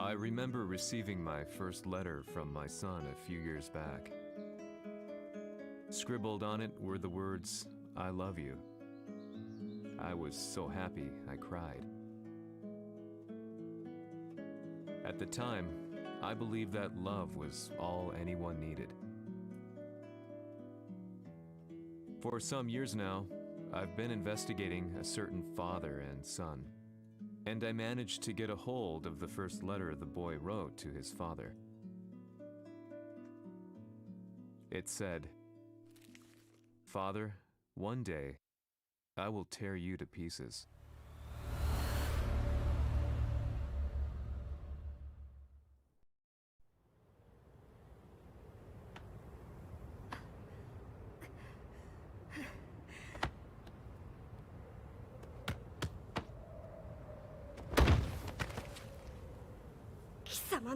I remember receiving my first letter from my son a few years back. Scribbled on it were the words, "I love you." I was so happy I cried. At the time, I believed that love was all anyone needed. For some years now, I've been investigating a certain father and son, and I managed to get a hold of the first letter the boy wrote to his father. It said, "Father, one day, I will tear you to pieces." "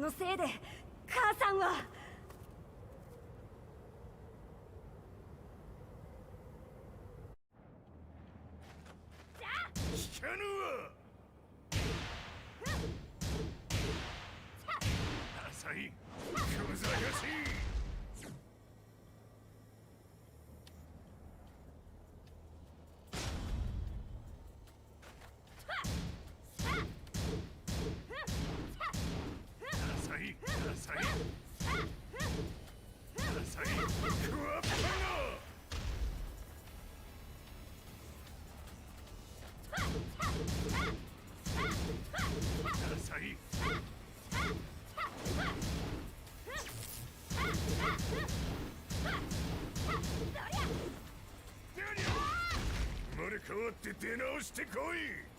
のせいで母さんは聞かぬわ。浅い小ざやしい。生まれ変わって出直してこい。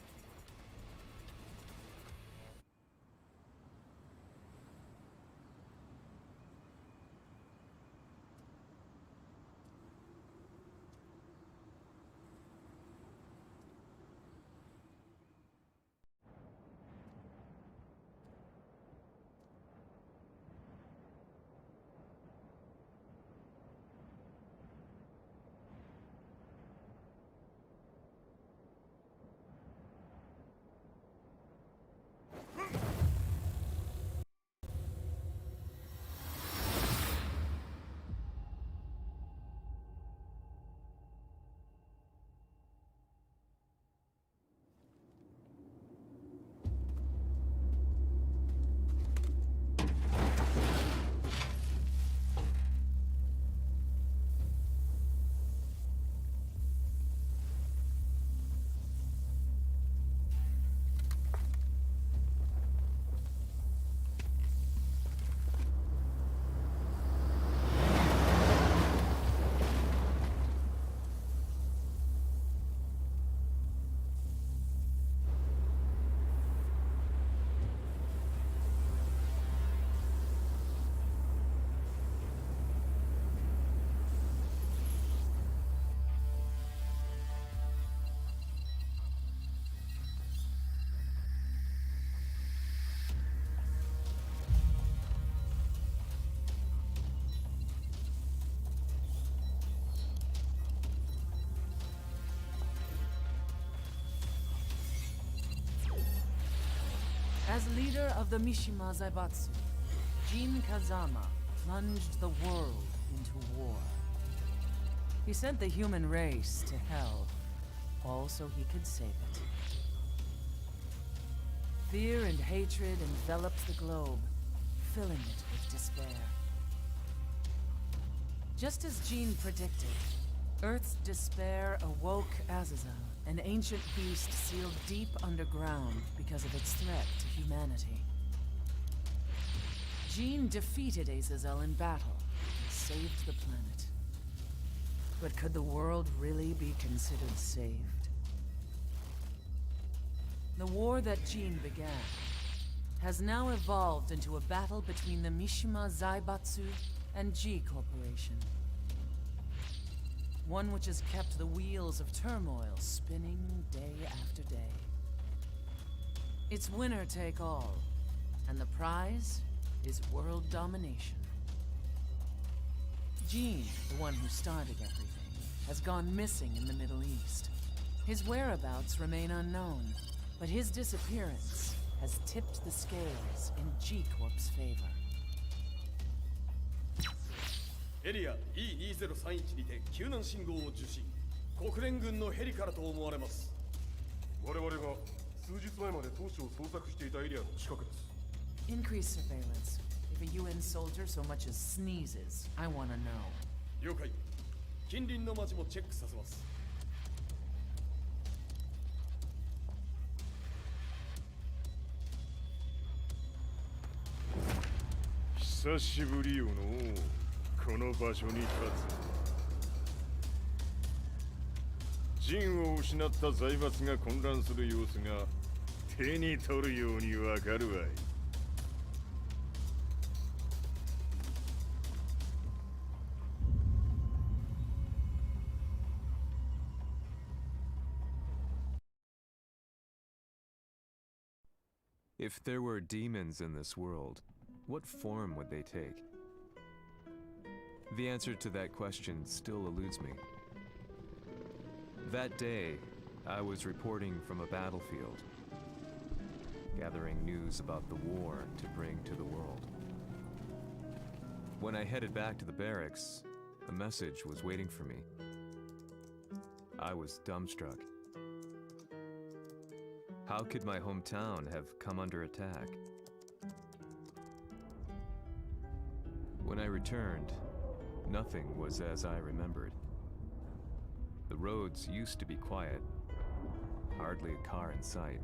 As leader of the Mishima Zaibatsu, Jin Kazama plunged the world into war. He sent the human race to hell, all so he could save it. Fear and hatred enveloped the globe, filling it with despair. Just as Jin predicted, Earth's despair awoke Azazel, an ancient beast sealed deep underground because of its threat to humanity. Jin defeated Azazel in battle and saved the planet. But could the world really be considered saved? The war that Jin began has now evolved into a battle between the Mishima Zaibatsu and G Corporation. One which has kept the wheels of turmoil spinning day after day. It's winner take all, and the prize is world domination. Jin, the one who started everything, has gone missing in the Middle East. His whereabouts remain unknown, but his disappearance has tipped the scales in G-Corp's favor. エリア E2031 にて救難信号を受信。国連軍のヘリからと思われます。我々が数日前まで当初を捜索していたエリアの近くです。 Increase surveillance. If a UN soldier so much as sneezes, I want to know. 了解。近隣の町もチェックさせます。久しぶりよのこの場所に立つ。陣を失った財閥が混乱する様子が手に取るようにわかるわい。If there were demons in this world, what form would they take? The answer to that question still eludes me. That day, I was reporting from a battlefield, gathering news about the war to bring to the world. When I headed back to the barracks, a message was waiting for me. I was dumbstruck. How could my hometown have come under attack? When I returned, nothing was as I remembered. The roads used to be quiet, hardly a car in sight.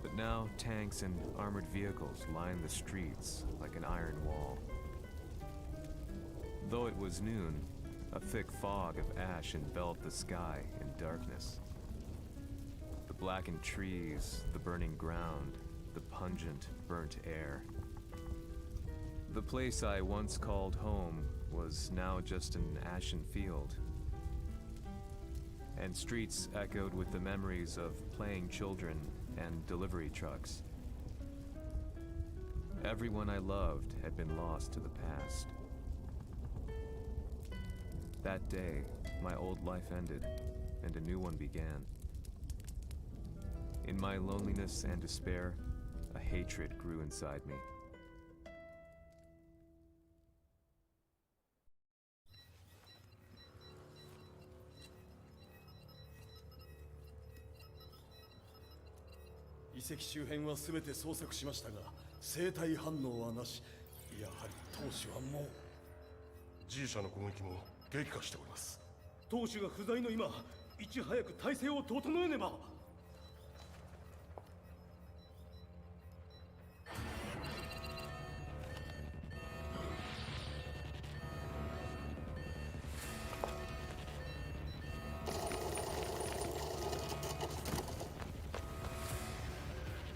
But now tanks and armored vehicles line the streets like an iron wall. Though it was noon, a thick fog of ash enveloped the sky in darkness. The blackened trees, the burning ground, the pungent, burnt air. The place I once called home was now just an ashen field, and streets echoed with the memories of playing children and delivery trucks. Everyone I loved had been lost to the past. That day, my old life ended, and a new one began. In my loneliness and despair, a hatred grew inside me.「遺跡周辺は全て捜索しましたが生体反応はなし。やはり当主はもう G 社の攻撃も激化しております。当主が不在の今いち早く体制を整えねば。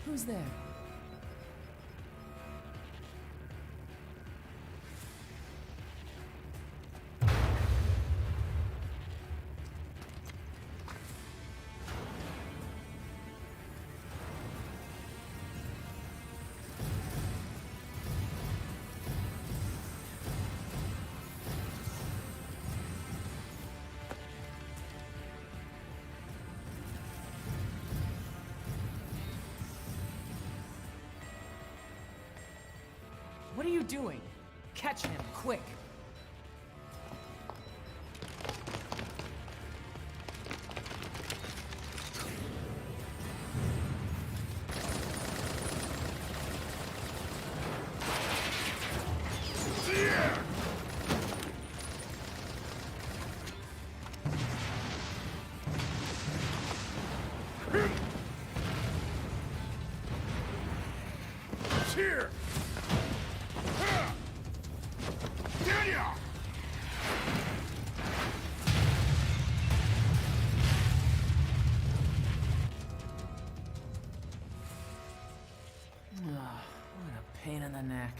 Who's there? What are you doing? Catch him, quick! Here! What a pain in the neck.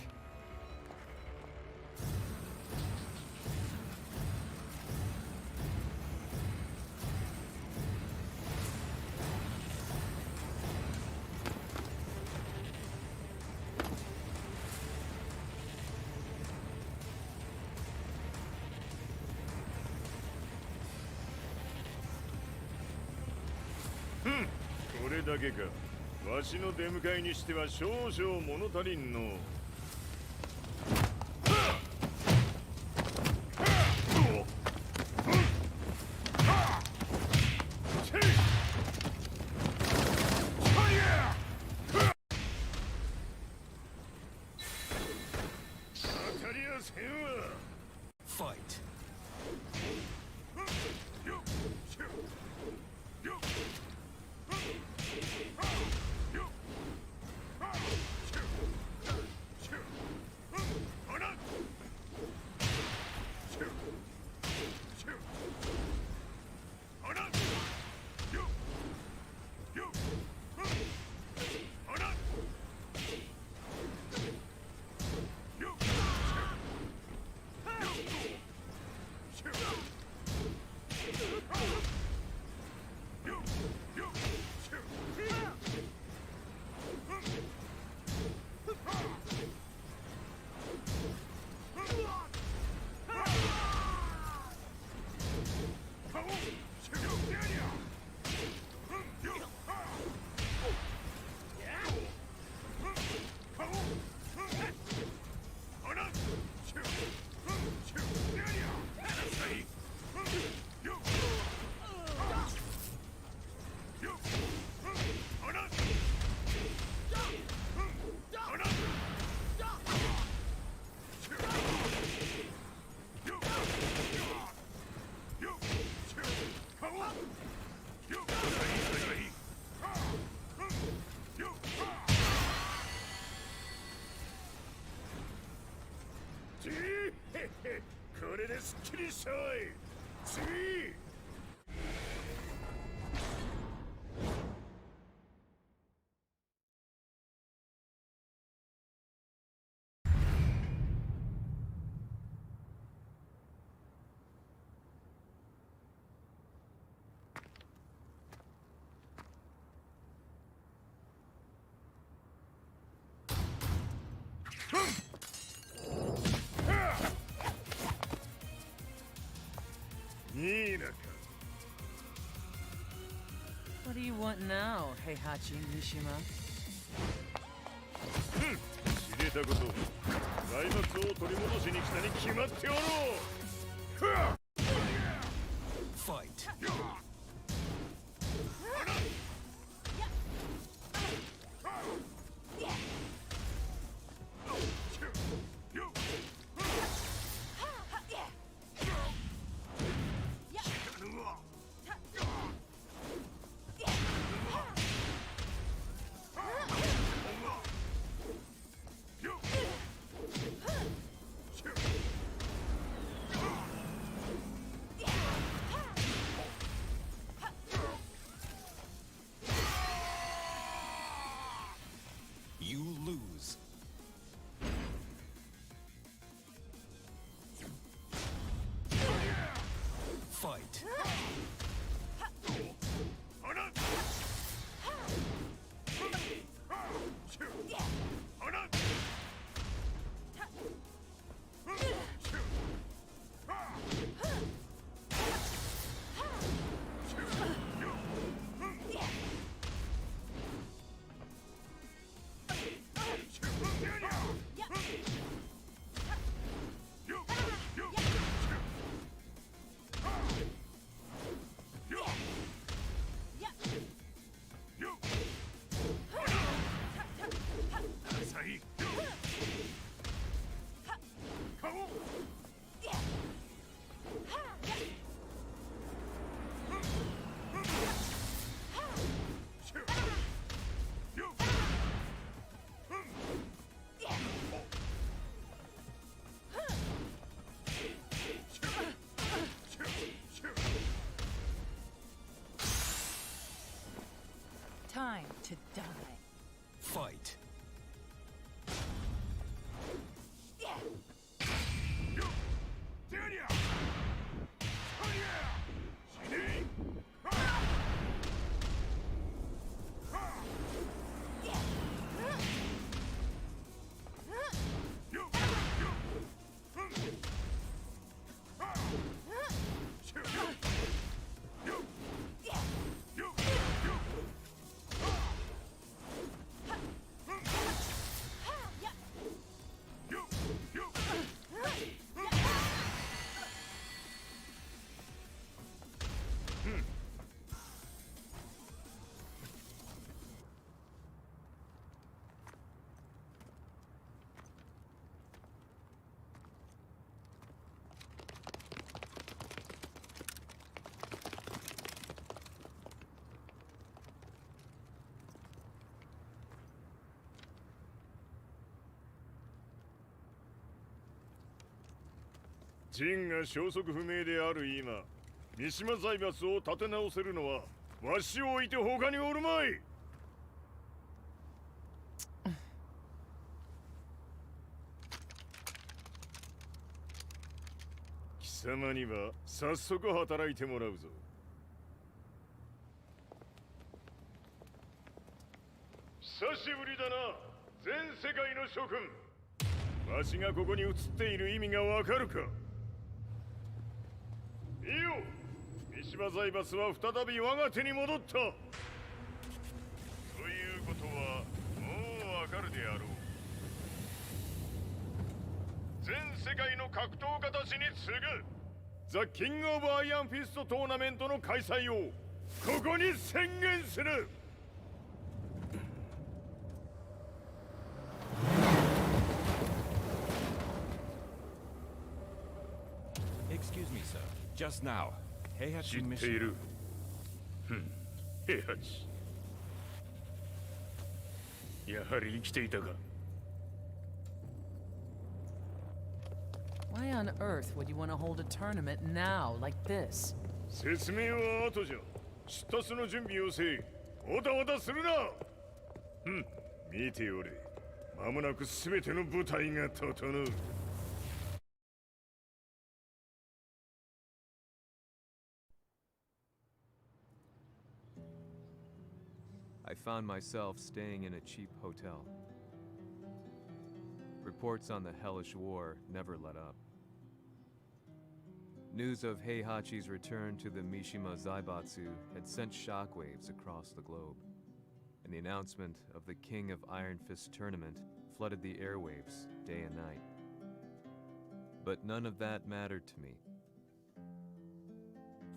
Hmm. これだけか。わしの出迎えにしては少々物足りんの。Fight. What do you want now, Heihachi Mishima? 知れたこと、財閥を取り戻しに来たに決まっておろう。Fight. You lose. Fight. Time to die. Fight. ジンが消息不明である今、三島財閥を立て直せるのはわしを置いて他におるまい。貴様には早速働いてもらうぞ。久しぶりだな、全世界の諸君。わしがここに映っている意味がわかるか。いいよ、三島財閥は再び我が手に戻った。ということはもうわかるであろう。全世界の格闘家たちに次ぐザ・キング・オブ・アイアンフィストトーナメントの開催をここに宣言する。Excuse me, sir. Just now, Heihachi 知ってい mission. る。平八。やはり生きていたか。Why on earth would you want to hold a tournament now, like this? 説明は後じゃ。出立の準備をせい。おたおたするな。見ておれ。間もなく全ての部隊が整う。I found myself staying in a cheap hotel. Reports on the hellish war never let up. News of Heihachi's return to the Mishima Zaibatsu had sent shockwaves across the globe, and the announcement of the King of Iron Fist tournament flooded the airwaves day and night. But none of that mattered to me.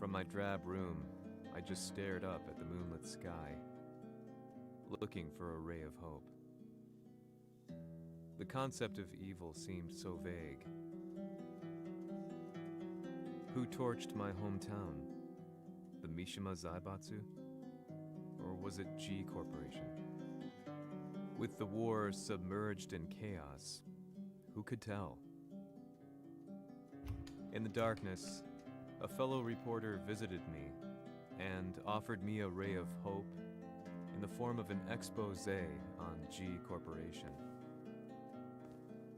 From my drab room, I just stared up at the moonlit sky, looking for a ray of hope. The concept of evil seemed so vague. Who torched my hometown? The Mishima Zaibatsu? Or was it G Corporation? With the war submerged in chaos, who could tell? In the darkness, a fellow reporter visited me and offered me a ray of hope in the form of an expose on G Corporation.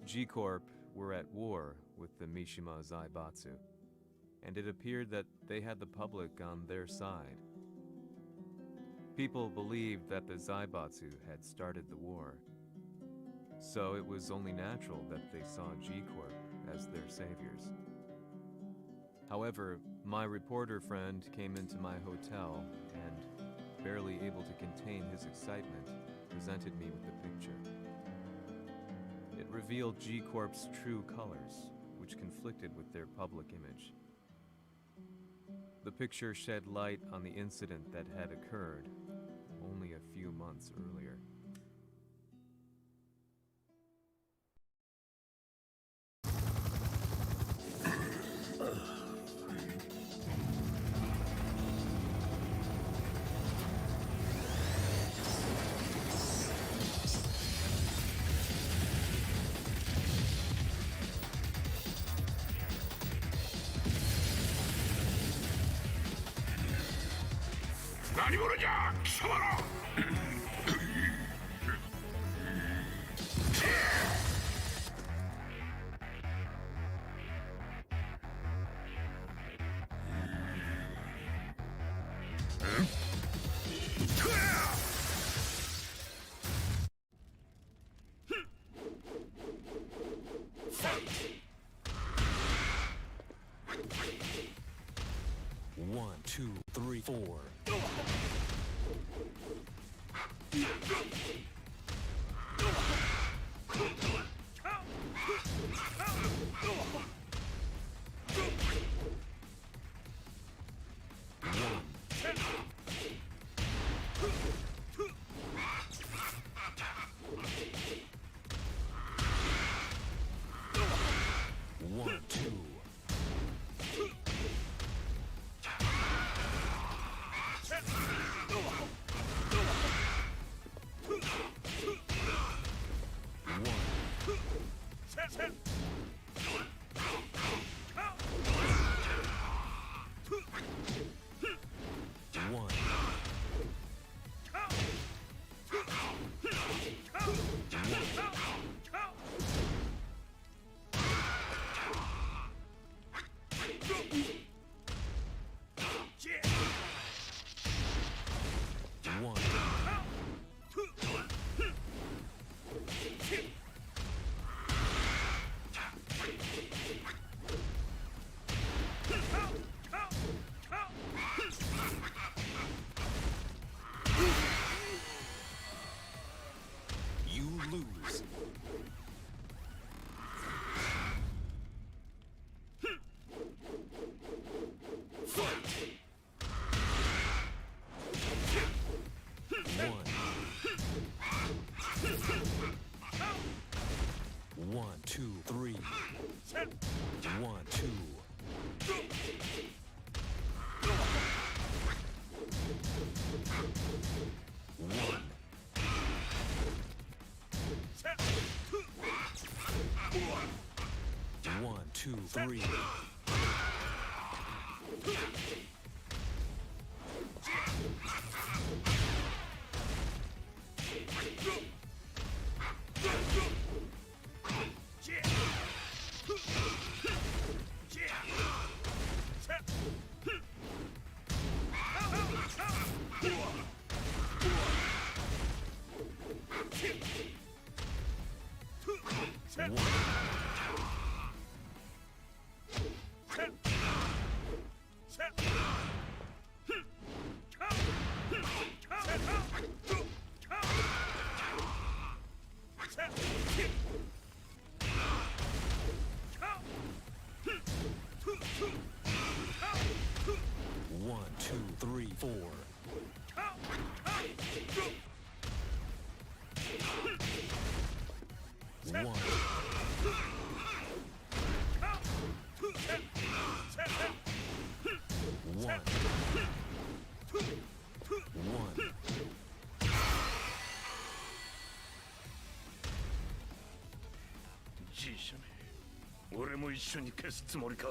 G Corp were at war with the Mishima Zaibatsu, and it appeared that they had the public on their side. People believed that the Zaibatsu had started the war, so it was only natural that they saw G Corp as their saviors. However, my reporter friend came into my hotel and, barely able to contain his excitement, presented me with the picture. It revealed G Corp's true colors, which conflicted with their public image. The picture shed light on the incident that had occurred only a few months earlier. One, two, three, four. One, two, three. One, two, three, four. One. One. One. じいしゃめ、俺も一緒に消すつもりか。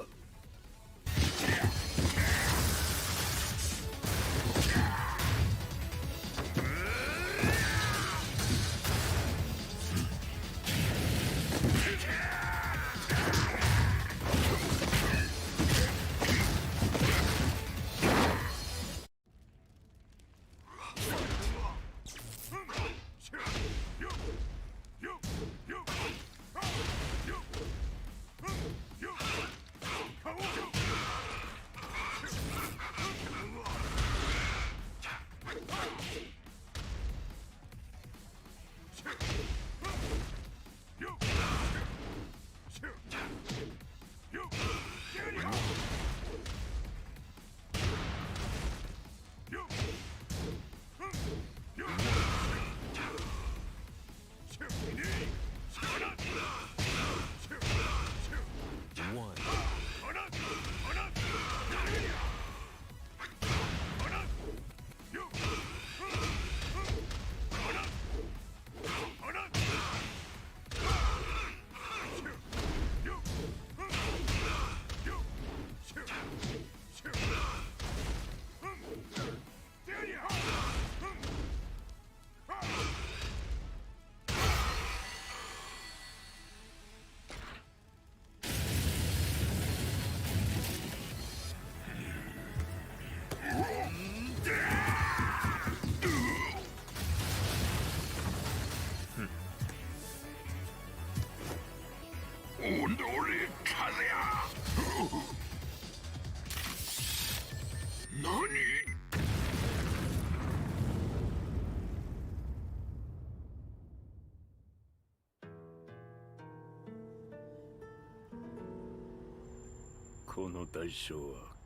この代償は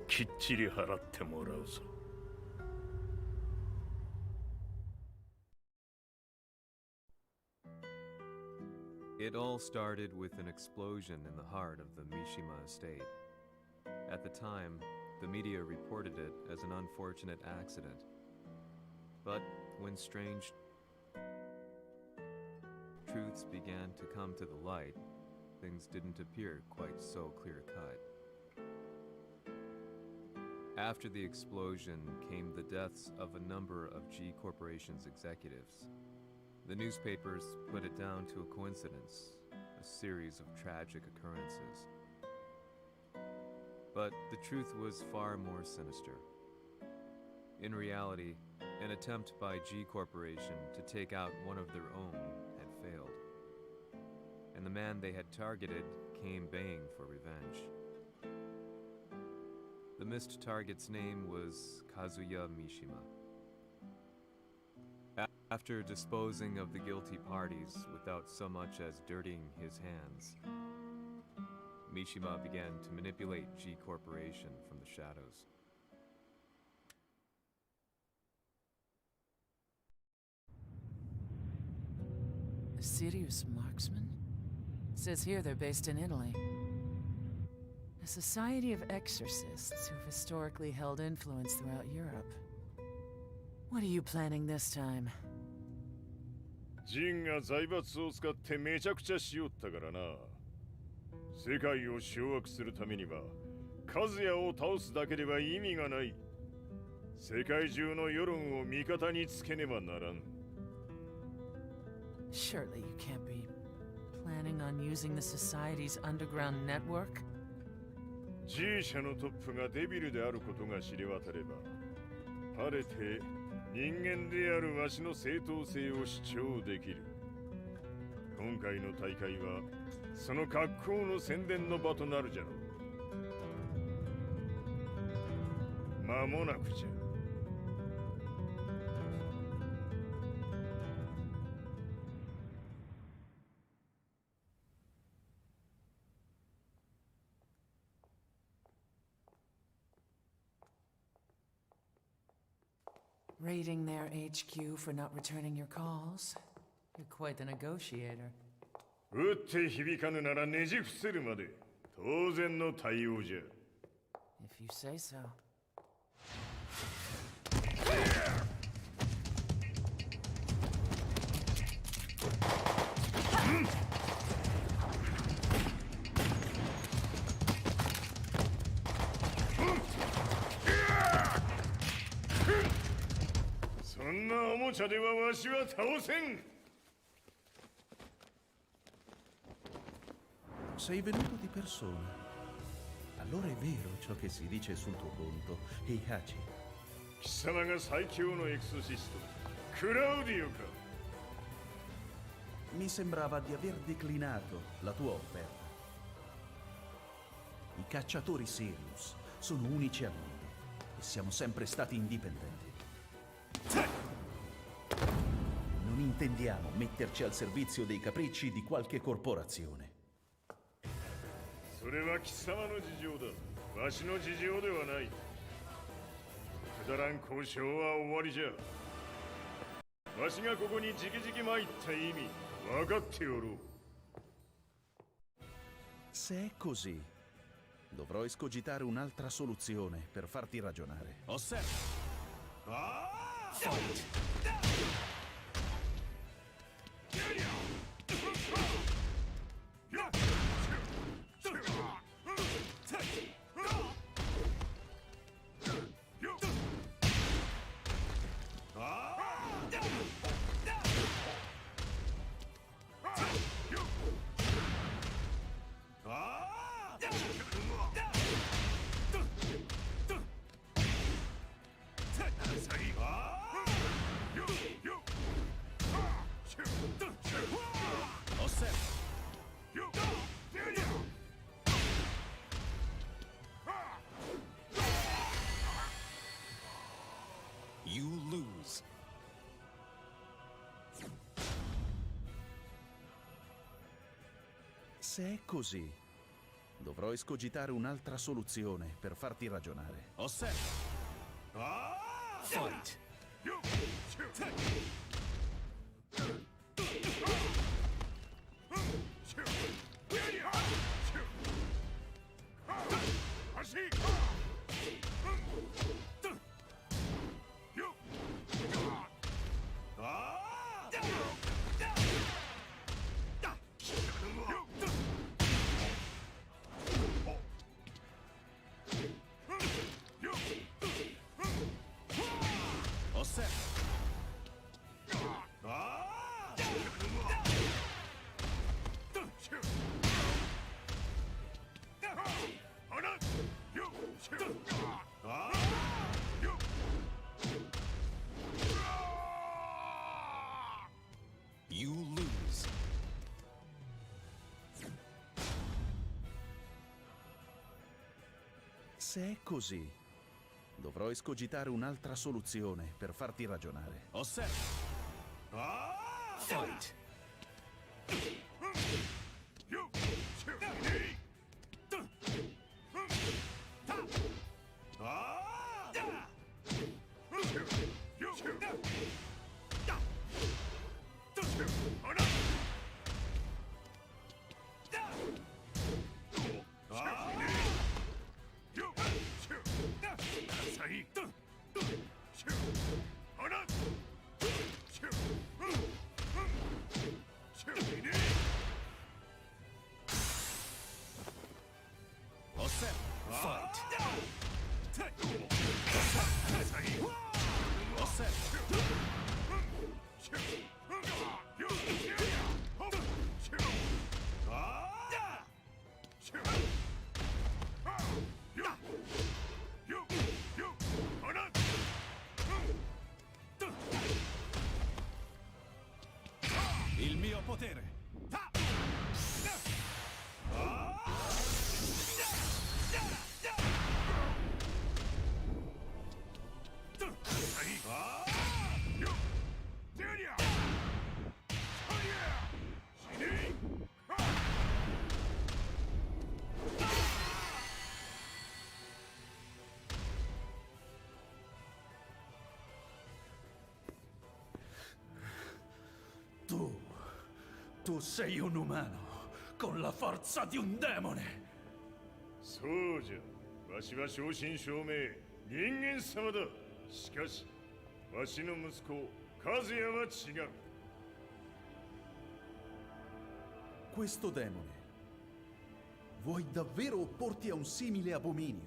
きっちり払ってもらうぞ。It all started with an explosion in the heart of the Mishima estate. At the time, the media reported it as an unfortunate accident. But when strange truths began to come to the light, things didn't appear quite so clear-cut. After the explosion came the deaths of a number of G Corporation's executives. The newspapers put it down to a coincidence, a series of tragic occurrences. But the truth was far more sinister. In reality, an attempt by G Corporation to take out one of their own had failed. And the man they had targeted came baying for revenge. The missed target's name was Kazuya Mishima. After disposing of the guilty parties without so much as dirtying his hands, Mishima began to manipulate G Corporation from the shadows. A serious marksman? Says here they're based in Italy. A society of exorcists who've historically held influence throughout Europe. What are you planning this time? ジンが財閥を使ってめちゃくちゃしよったからな。世界を掌握するためには数ヤを倒すだけでは意味がない。世界中の世論を味方につけねばならん。 Surely you can't be planning on using the society's underground network? G 社のトップがデビルであることが知れ渡れば、晴れて人間であるわしの正当性を主張できる。今回の大会はその格好の宣伝の場となるじゃろう。間もなくじゃ。 Raiding their HQ for not returning your calls. You're quite the negotiator. 打って響かぬならねじ伏せるまで当然の対応じゃ。 If you say so. Sei venuto di persona. Allora è vero ciò che si dice sul tuo conto, Heihachi. 貴様が最強のエクソシスト、クラウディオか。 Mi sembrava di aver declinato la tua offerta. I cacciatori Sirius sono unici al mondo e siamo sempre stati indipendenti. Non intendiamo metterci al servizio dei capricci di qualche corporazione. それは貴様の事情だ。わしの事情ではない。くだらん交渉は終わりじゃ。わしがここにじきじき参った意味分かっておろう。 Se è così, dovrò escogitare un'altra soluzione per farti ragionare. Osserva. You lose. Se è così, dovrò escogitare un'altra soluzione per farti ragionare. Osserva. Fight. You lose. Se è così, dovrò escogitare un'altra soluzione per farti ragionare. Osserva. Fight. potere! Tu sei un umano, con la forza di un demone! そうじゃ。わしは正真正銘人間様だ。しかしわしの息子和也は違う。 Questo demone, vuoi davvero opporti a un simile abominio?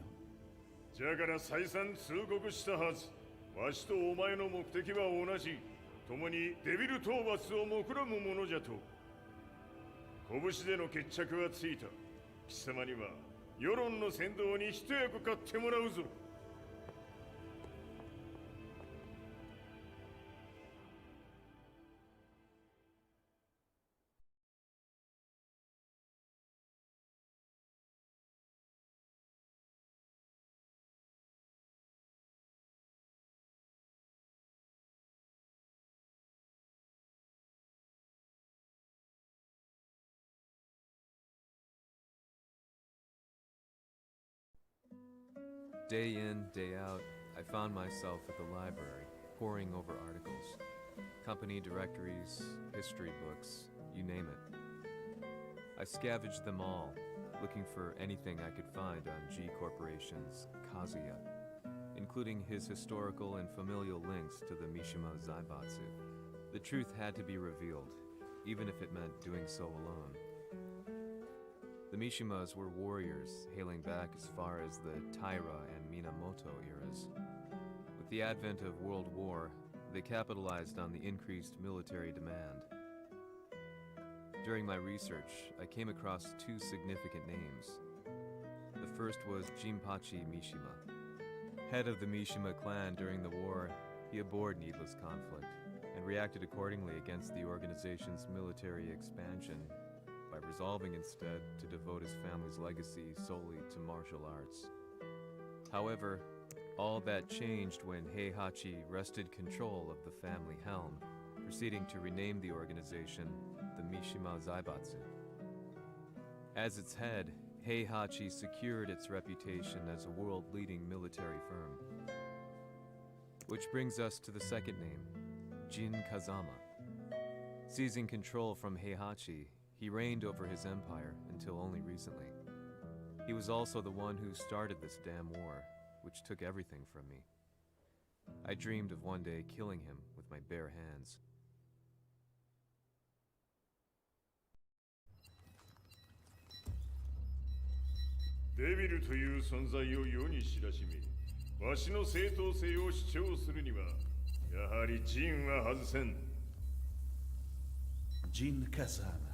じゃから再三通告したはず。わしとお前の目的は同じ。共にデビル討伐を目論むものじゃと。拳での決着はついた。貴様には世論の先導に一役買ってもらうぞ。Day in, day out, I found myself at the library, poring over articles, company directories, history books, you name it. I scavenged them all, looking for anything I could find on G Corporation's Kazuya, including his historical and familial links to the Mishima Zaibatsu. The truth had to be revealed, even if it meant doing so alone. The Mishimas were warriors hailing back as far as the Taira and Minamoto eras. With the advent of World War, they capitalized on the increased military demand. During my research, I came across two significant names. The first was Jinpachi Mishima. Head of the Mishima clan during the war, he abhorred needless conflict and reacted accordingly against the organization's military expansion by resolving instead to devote his family's legacy solely to martial arts. However, all that changed when Heihachi wrested control of the family helm, proceeding to rename the organization the Mishima Zaibatsu. As its head, Heihachi secured its reputation as a world-leading military firm. Which brings us to the second name, Jin Kazama. Seizing control from Heihachi, he reigned over his empire until only recently. He was also the one who started this damn war, which took everything from me. I dreamed of one day killing him with my bare hands. Devil という存在を世に知らしめ、わしの正当性を主張するには、やはりジンは外せん。 Jin Kazama.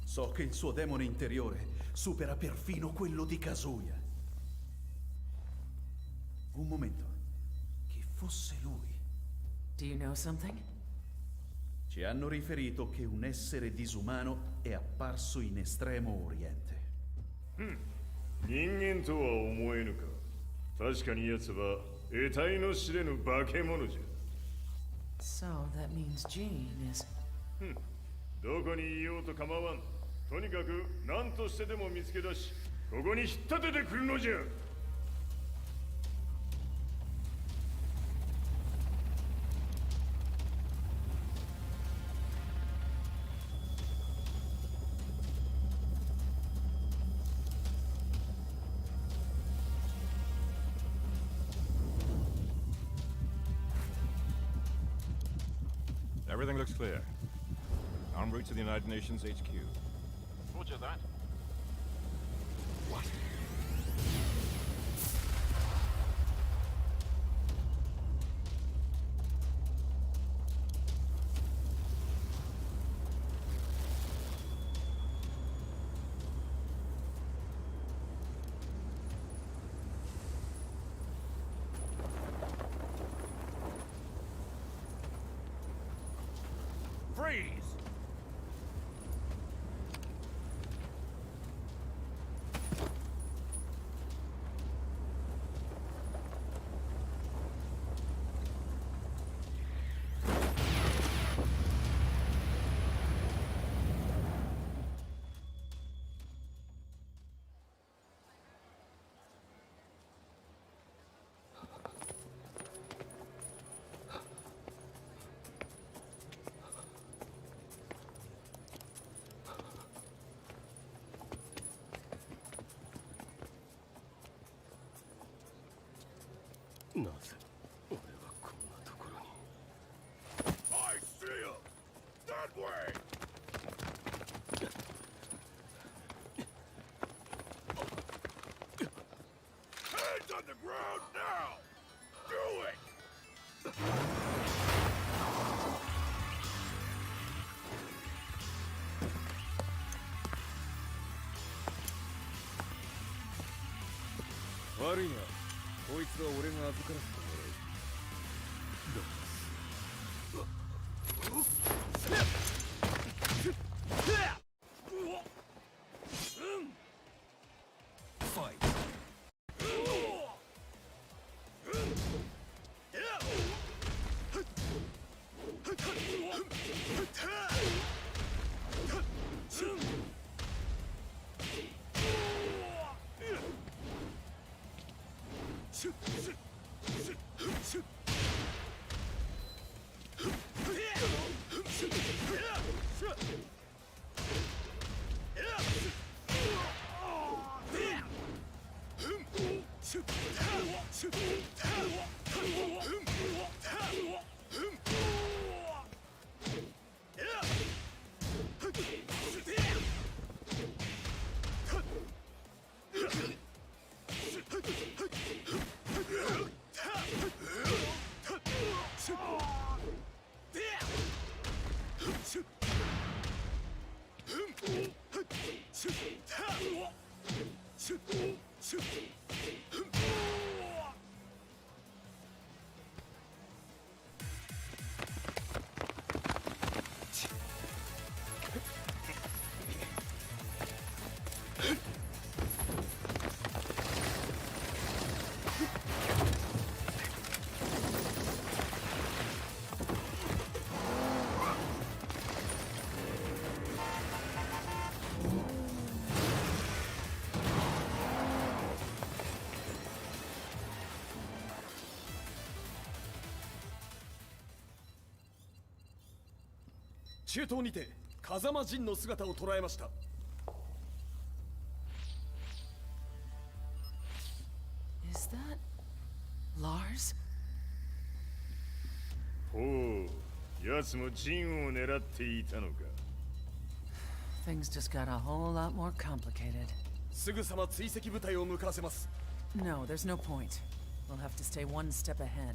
So che il suo demone interiore supera perfino quello di Kazuya. Un momento. Chi fosse lui? Do you know something? Ci hanno riferito che un essere disumano è apparso in Estremo Oriente. 人間とは思えぬか。確かに奴は得体の知れぬ化け物じゃ。 So that means Jean is... どこにいようと構わん。とにかく何としてでも見つけ出し、ここに引っ立ててくるのじゃ。 Everything looks clear. En route to the United Nations HQ. Roger that. What? Freeze! なぜ俺はこんなところに。 I see him! That way! Hands on the ground now! Do it! 悪いな、こいつは俺が預からせてもらう。中東にて風間陣の姿を捉えました。 Is that Lars? ほう、奴も陣を狙っていたのか。 Things just got a whole lot more complicated. すぐさま追跡部隊を向かわせます。 No, there's no point. We'll have to stay one step ahead.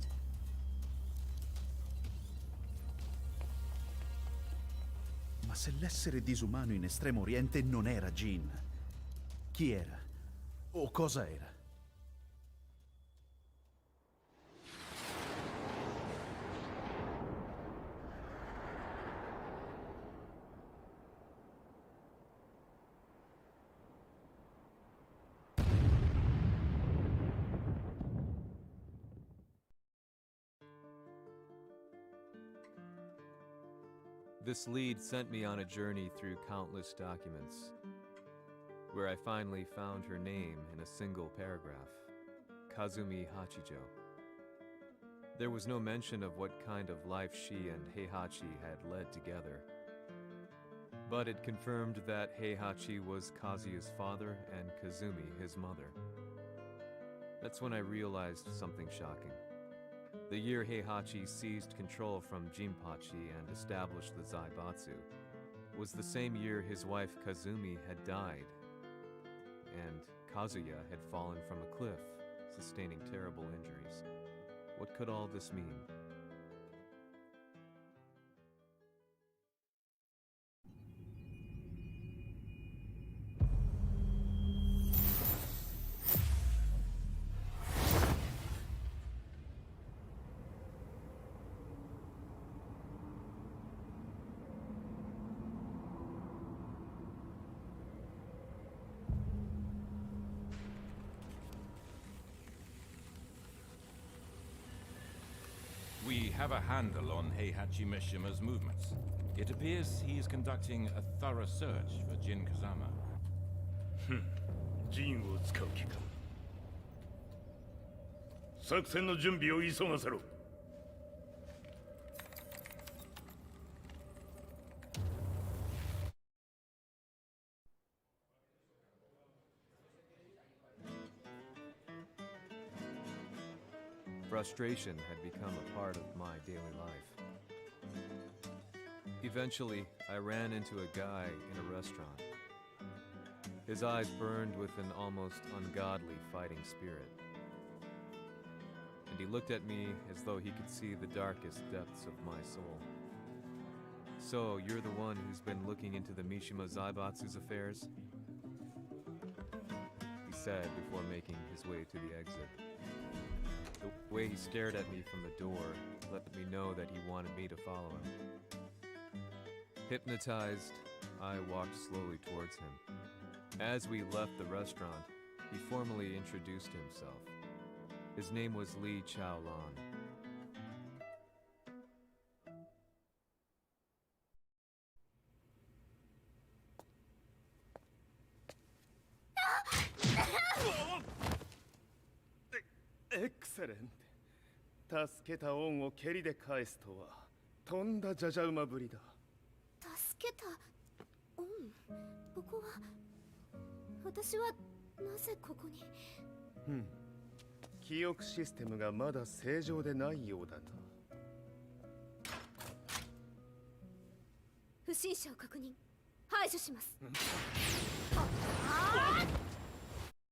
Ma se l'essere disumano in Estremo Oriente non era Jin, chi era? O cosa era? This lead sent me on a journey through countless documents, where I finally found her name in a single paragraph, Kazumi Hachijo. There was no mention of what kind of life she and Heihachi had led together, but it confirmed that Heihachi was Kazuya's father and Kazumi his mother. That's when I realized something shocking. The year Heihachi seized control from Jinpachi and established the Zaibatsu was the same year his wife Kazumi had died, and Kazuya had fallen from a cliff, sustaining terrible injuries. What could all this mean? We have a handle on Heihachi Mishima's movements. It appears he is conducting a thorough search for Jin Kazama. 陣を使う気か。作戦の準備を急がせろ。Frustration had become a part of my daily life. Eventually, I ran into a guy in a restaurant. His eyes burned with an almost ungodly fighting spirit. And he looked at me as though he could see the darkest depths of my soul. So, you're the one who's been looking into the Mishima Zaibatsu's affairs? He said before making his way to the exit. The way he stared at me from the door let me know that he wanted me to follow him. Hypnotized, I walked slowly towards him. As we left the restaurant, he formally introduced himself. His name was Lee Chaolan. Excellent. 助けた恩を蹴りで返すとはとんだじゃじゃ馬ぶりだ。助けた恩。ここは私はなぜここに。記憶システムがまだ正常でないようだな。不審者を確認。排除します。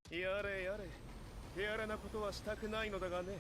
やれやれ。手荒なことはしたくないのだがね。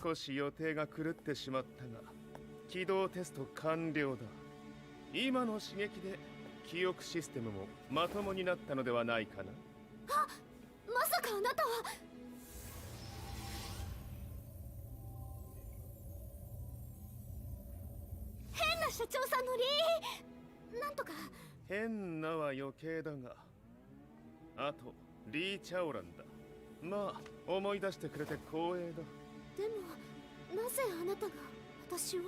少し予定が狂ってしまったが、起動テスト完了だ。今の刺激で記憶システムもまともになったのではないかな。あ、まさかあなたは。変な社長さんのリー。なんとか。変なは余計だが。あとリー・チャオランだ。まあ思い出してくれて光栄だ。でもなぜあなたが私は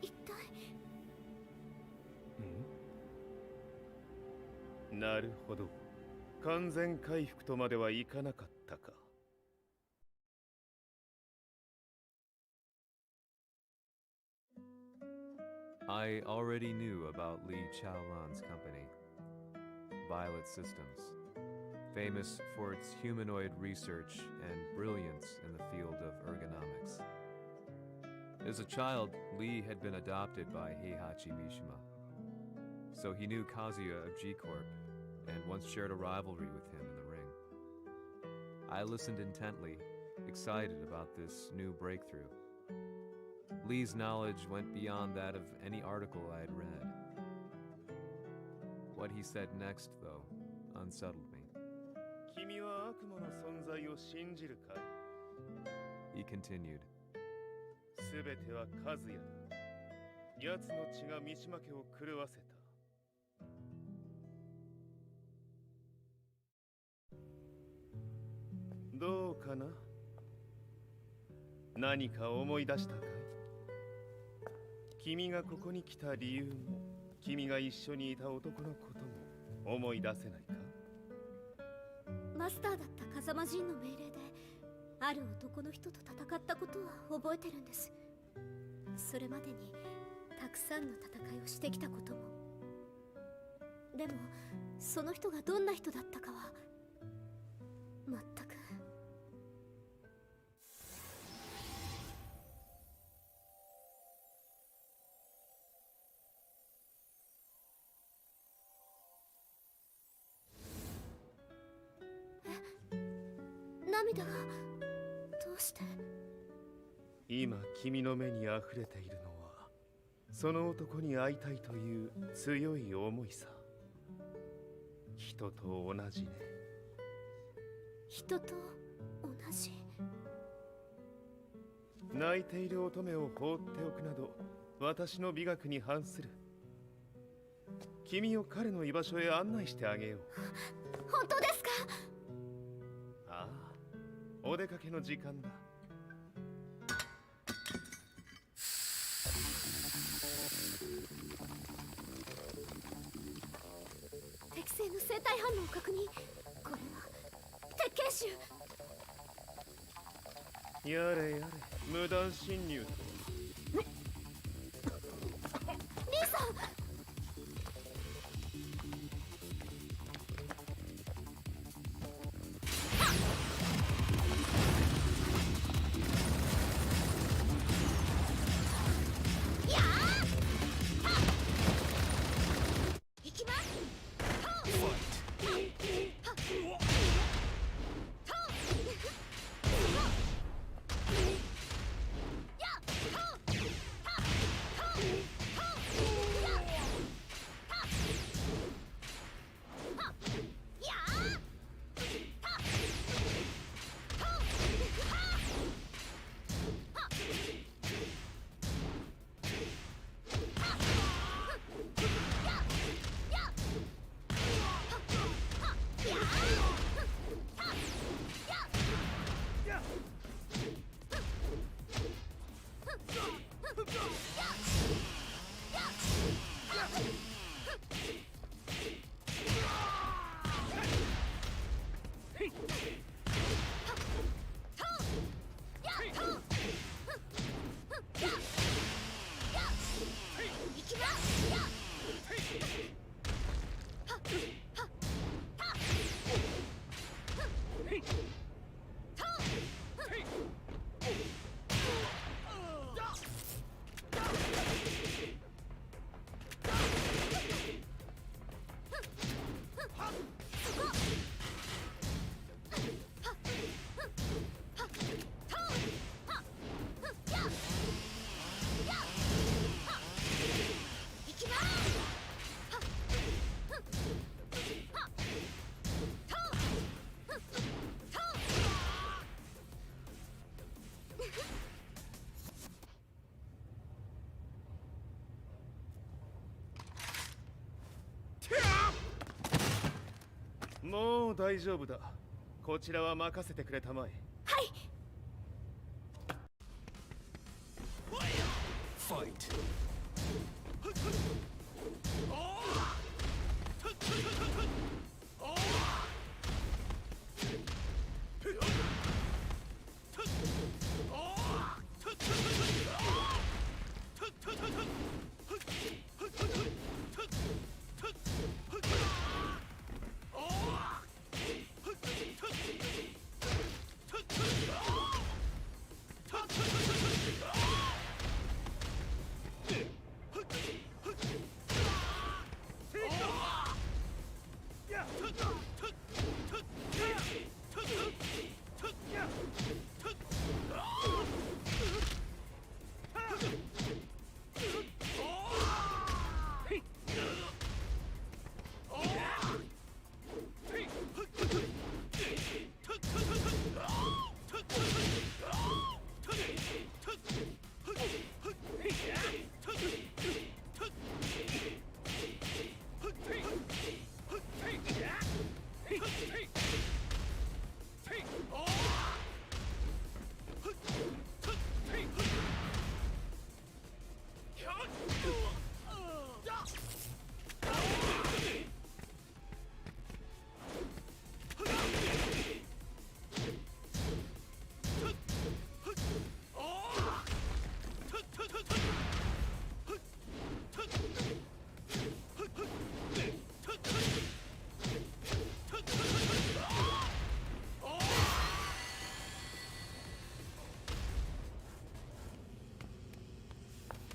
一体。なるほど。完全回復とまではいかなかったか。I already knew about Lee Chaolan's company, Violet Systems, famous for its humanoid research and brilliance in the field of ergonomics. As a child, Lee had been adopted by Heihachi Mishima, so he knew Kazuya of G-Corp and once shared a rivalry with him in the ring. I listened intently, excited about this new breakthrough. Lee's knowledge went beyond that of any article I had read. What he said next, though, unsettled me. 君は悪魔の存在を信じるかい? He continued. すべてはカズヤだ。奴の血が三島家を狂わせた。かな。何か思い出したかい？君がここに来た理由も、君が一緒にいた男のことも思い出せないか？マスターだった風間陣の命令である男の人と戦ったことは覚えてるんです。それまでにたくさんの戦いをしてきたことも。でもその人がどんな人だったかは全く。涙がどうして？今君の目にあふれているのはその男に会いたいという強い思いさ。人と同じね。人と同じ？泣いている乙女を放っておくなど私の美学に反する。君を彼の居場所へ案内してあげよう。本当ですか？ああ、お出かけの時間だ。適正の生体反応を確認。これは鉄拳臭。やれやれ、無断侵入と。リンさん！もう大丈夫だ。こちらは任せてくれたまえ。はい。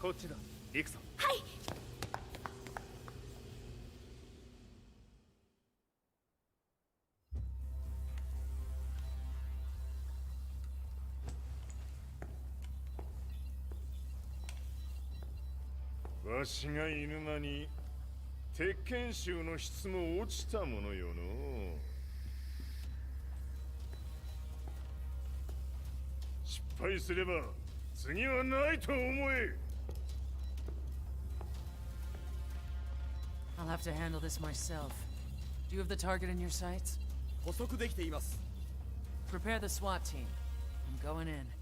こっちだ。行くぞ。はい。わしが犬間に鉄拳衆の質も落ちたものよの。失敗すれば次はないと思え。I'll have to handle this myself. Do you have the target in your sights? 捕捉できています。Prepare the SWAT team. I'm going in. "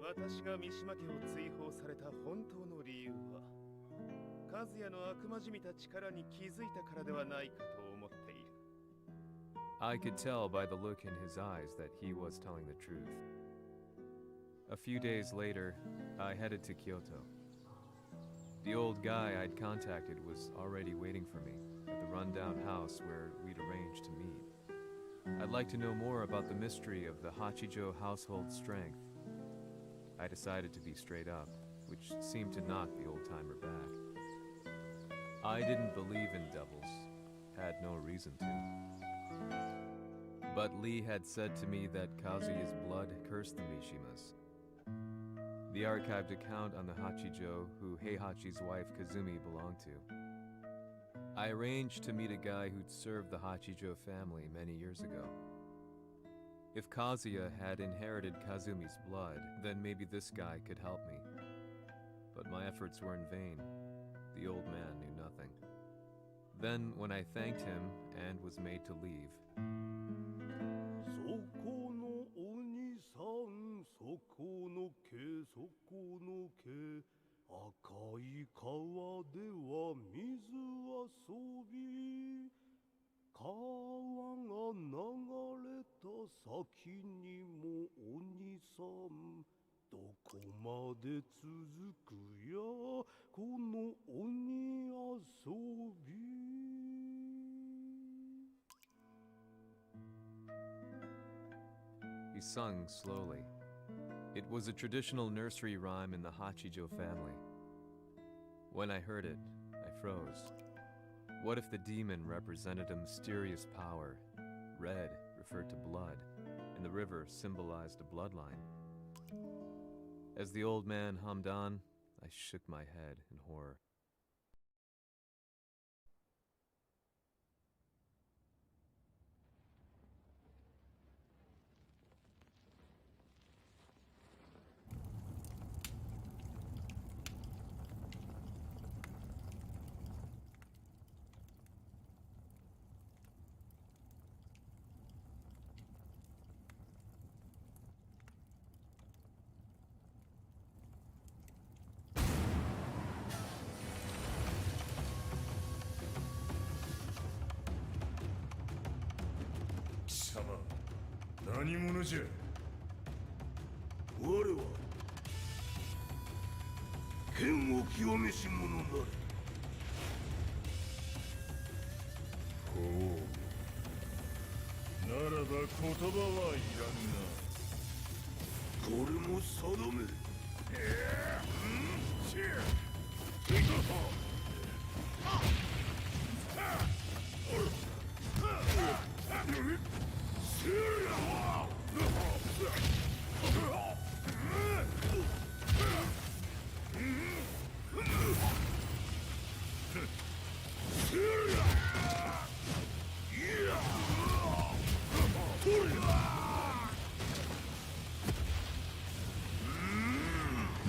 私が三島家を追放された本当の理由は、和也の悪魔じみた力に気づいたからではないかと思っている。I could tell by the look in his eyes that he was telling the truth. A few days later, I headed to Kyoto. The old guy I'd contacted was already waiting for me at the rundown house where we'd arranged to meet. I'd like to know more about the mystery of the Hachijo household strength. I decided to be straight up, which seemed to knock the old-timer back. I didn't believe in devils, had no reason to. But Lee had said to me that Kazuya's blood cursed the Mishimas. The archived account on the Hachijo who Heihachi's wife Kazumi belonged to. I arranged to meet a guy who'd served the Hachijo family many years ago. If Kazuya had inherited Kazumi's blood, then maybe this guy could help me. But my efforts were in vain. The old man knew nothing. Then, when I thanked him and was made to leave, そこのお兄さん、そこの毛、そこの毛、赤い川では水遊び、川が流れた先にもお兄さん、どこまで続くやこの鬼遊び。he sung slowly. It was a traditional nursery rhyme in the Hachijo family. When I heard it, I froze. What if the demon represented a mysterious power? Red referred to blood, and the river symbolized a bloodline. As the old man hummed on, I shook my head in horror. "何者じゃ?我は剣を極めし者なり。ほう。ならば言葉はいらんな。これも定め。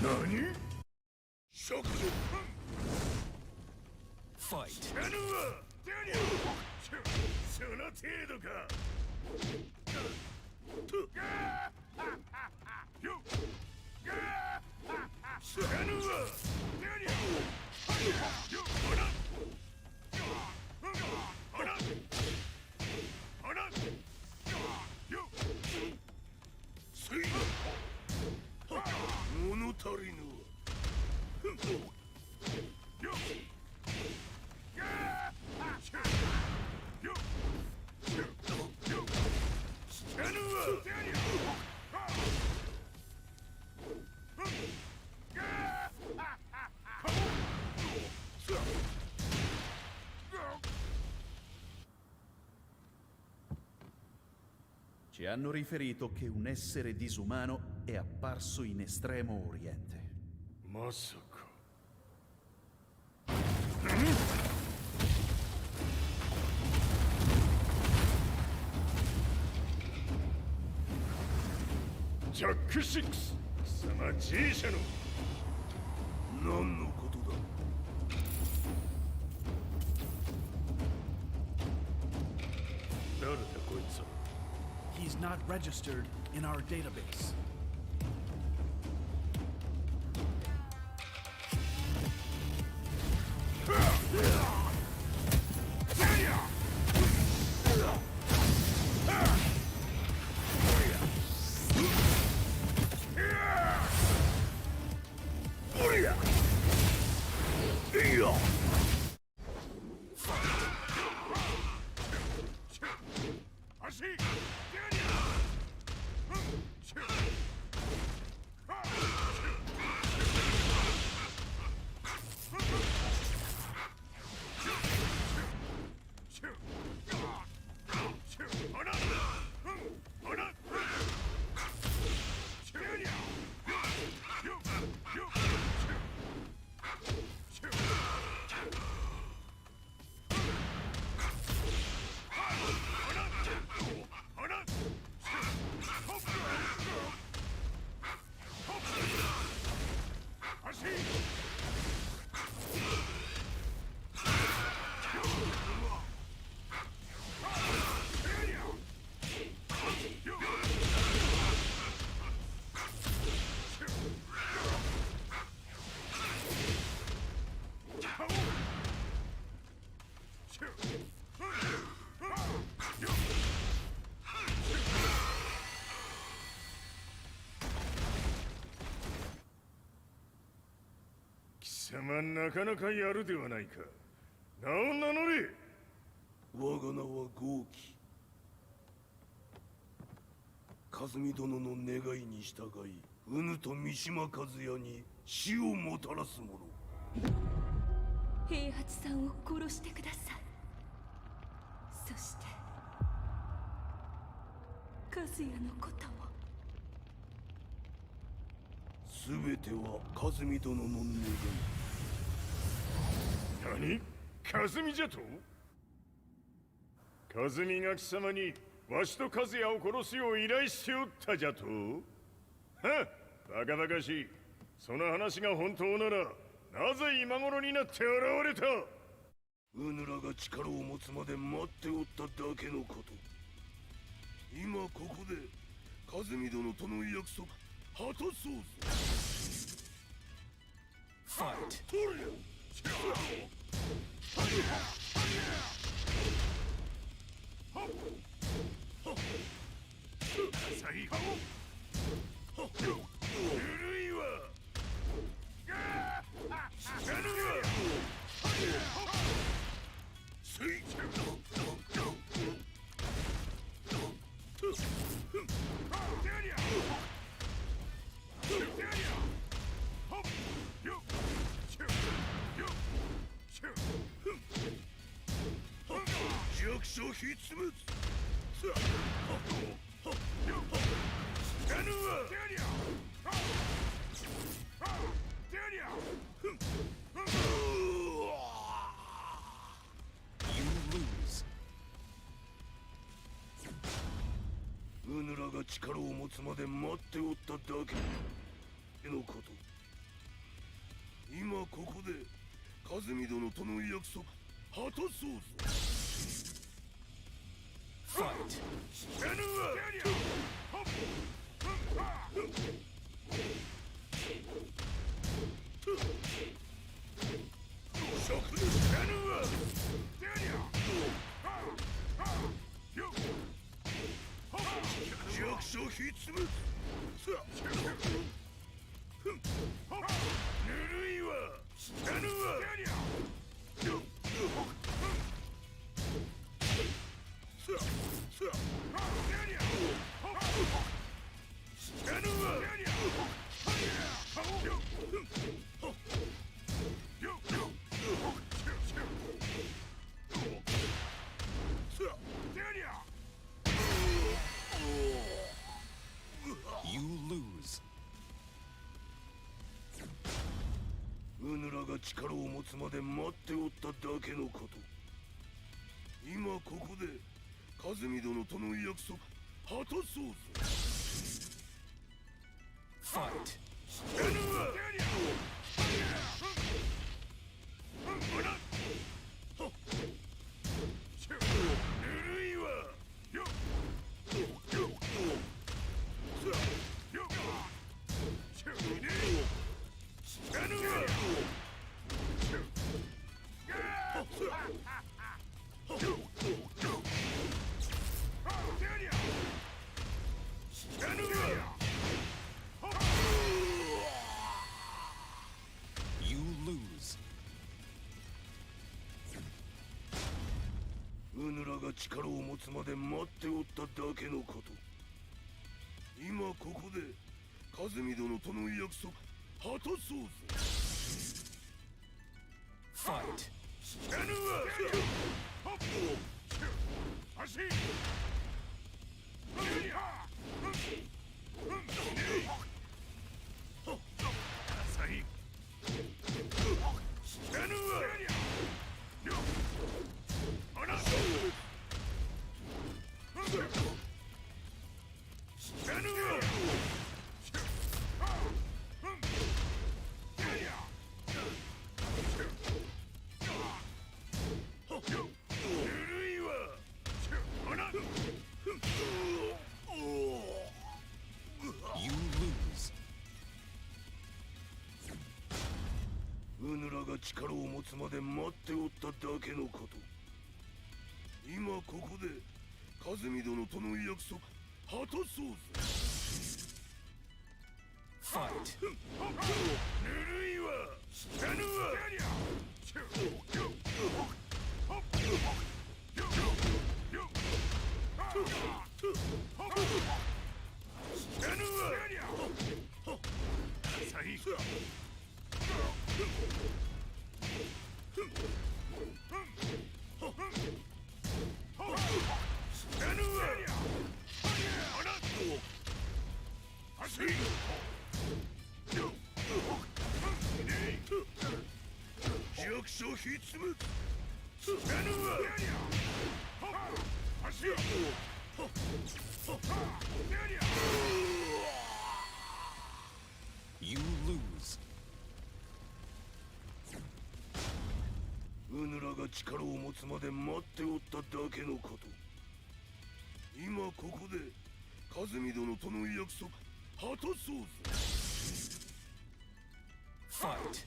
何?Fight! その程度か。知らぬわ。Ci hanno riferito che un essere disumano è apparso in Estremo Oriente. まさか。ジャック6、貴様 G 社の何のことだ。誰だこいつは。 He's not registered in our database.貴様なかなかやるではないか。名を名乗れ。我が名は豪輝。和美殿の願いに従いうぬと三島和也に死をもたらす者。平八さんを殺してください。そして和也のことも。すべては和美殿の願い。何？和美じゃと？和美が貴様にわしと和也を殺すよう依頼しておったじゃと？はっ、バカバカしい。その話が本当ならなぜ今頃になって現れた？うぬらが力を持つまで待っておっただけのこと。今ここで和美殿との約束果たそうぜ。Fight. 緩いわ。弱小筆物。うぬらが力を持つまで待っておっただけのこと。今ここで和美殿との約束果たそうぞ。Fight. 弱小筆物。ぬるいわ。死なぬわ。死なぬわ。You lose. うぬらが力を持つまで待っておっただけのこと。今ここで和美殿との約束果たそうぞ。Fight. うぬらが力を持つまで待っておっただけのこと。今ここで和美殿との約束果たそうぞ。Fight. うぬらが力を持つまで待っておっただけのこと。今ここで和美殿との約束果たそうぞ。Fight. ぬるいわ。死なぬわ。弱者必滅。You lose. うぬらが力を持つまで待っておっただけのこと。今ここで和美殿との約束果たそうぞ。Fight.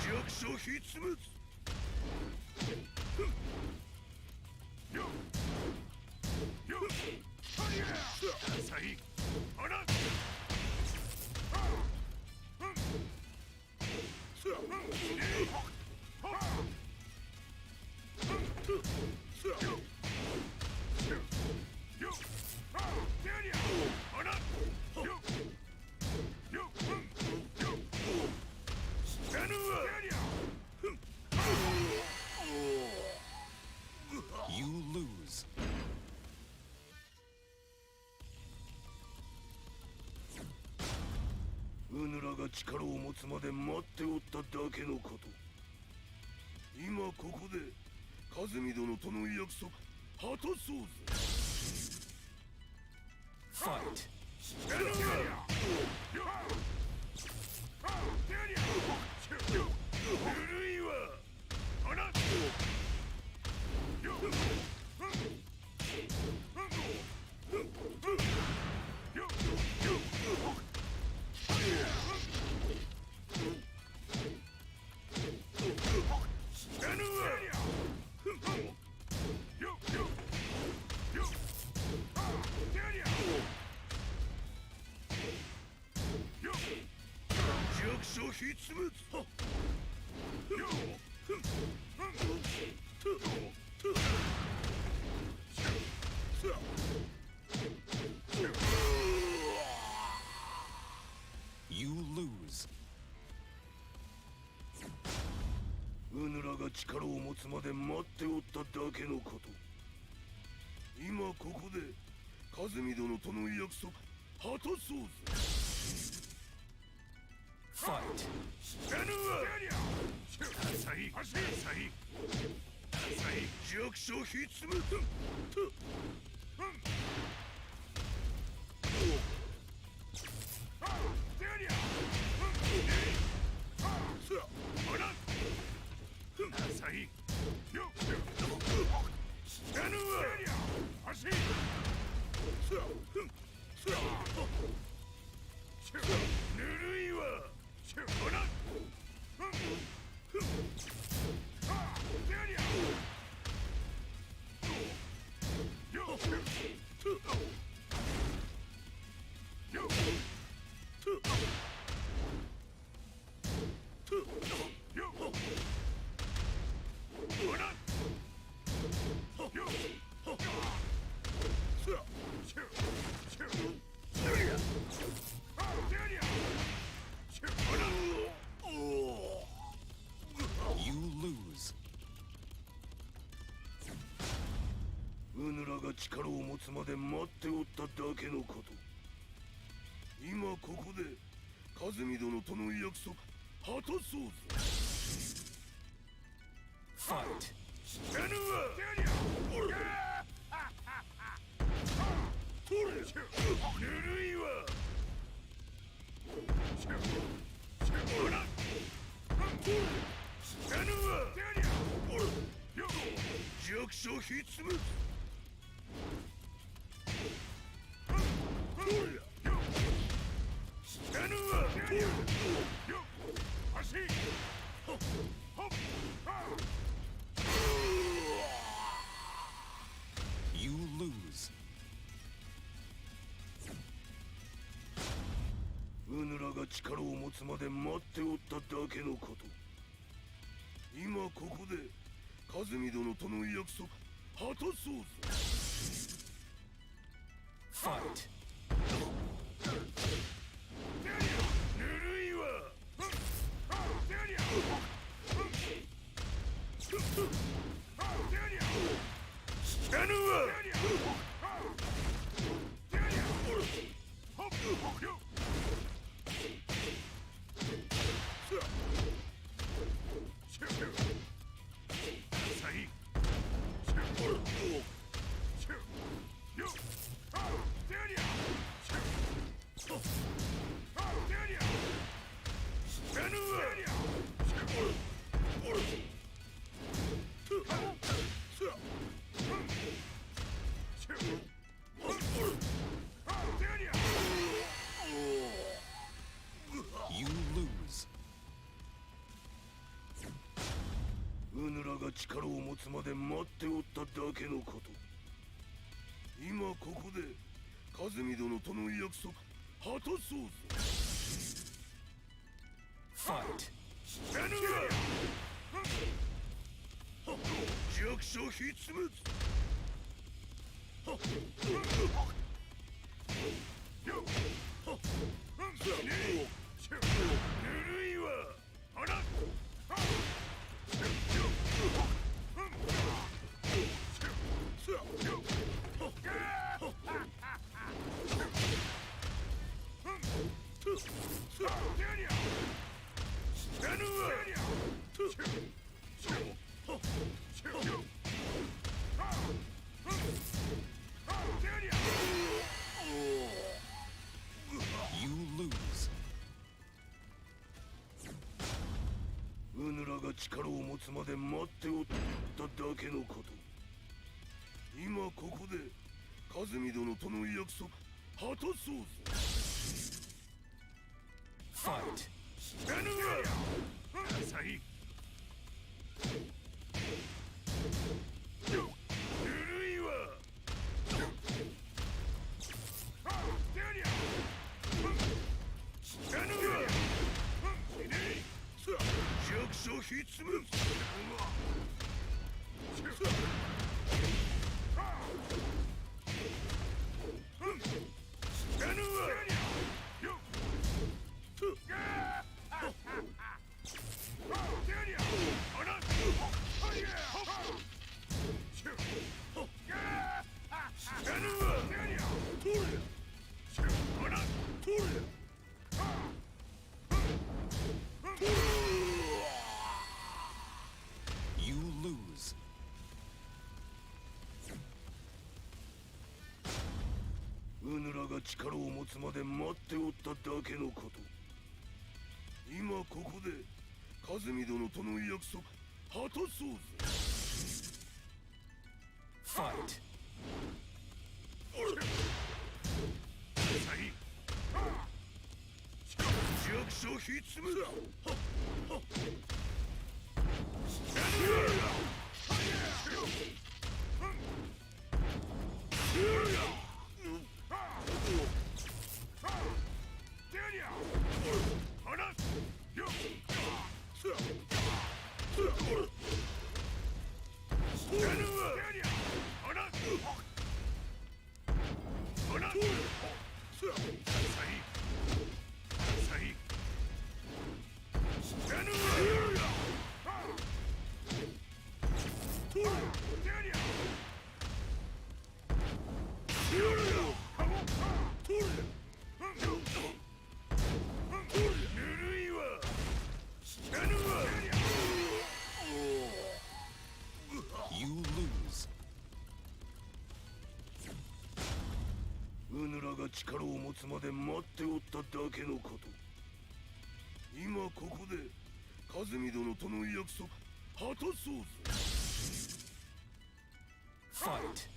弱者必滅。You lose. うぬらが力を持つまで待っておっただけのこと。今ここで和美殿との約束果たそうぞ。Fight. ぬるいわ。弱者必滅。が力を持つまで待っておっただけのこと。今ここで和美殿との約束果たそうぜ。Fight. 死ぬわ。弱者ひつめた。ぬるいわ。You lose. うぬらが力を持つまで待っておっただけのこと。今ここで和美殿との約束果たそうぜ。Fight. 死ぬわ。ぬるいわ。死ぬわ。弱者ひつめ。You lose. うぬらが力を持つまで待っておっただけのこと。今ここで和美殿との約束果たそうぜ。Fight. ぬるいわ。死ぬわ。You lose. うぬらが力を持つまで待っておっただけのこと。今ここで和美殿との約束果たそうぜ。Fight. 死ぬわ。弱者ひつめつ。ぬるいわ。You lose. うぬらが力を持つまで待っておっただけのこと。今ここで和美殿との約束果たそうぜ。Fight. 死ぬわ。ぬるいわ。死ぬわ。弱者ひつめ。が力を持つまで待っておっただけのこと。今ここで和美殿との約束果たそうぜ。Fight. 弱者ひつめだ。You lose. うぬらが力を持つまで待っておっただけのこと。今ここで和美殿との約束果たそうぜ。Fight.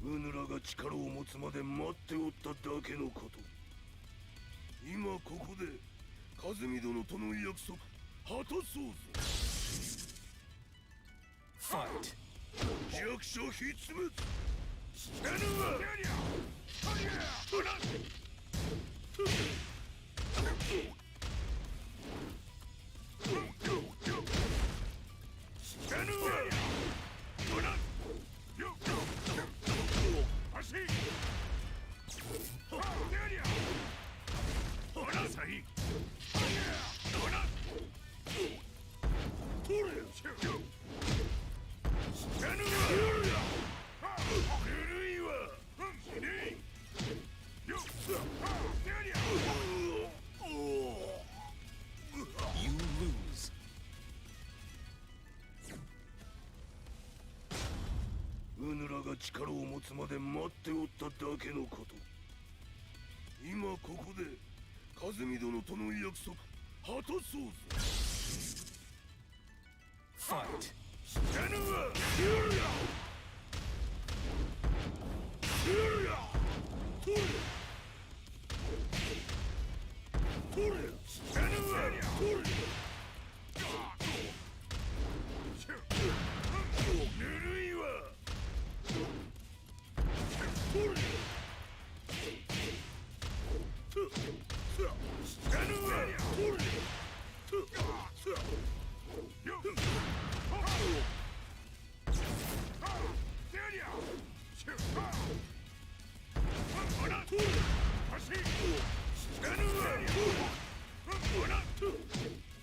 うぬらが力を持つまで待っておっただけのこと。今ここで和美殿との約束果たそうぜ。Fight. 弱者ひつめYou lose. うぬらが力を持つまで待っておっただけのこと。今ここで和美殿との約束果たそうぜ。Fight.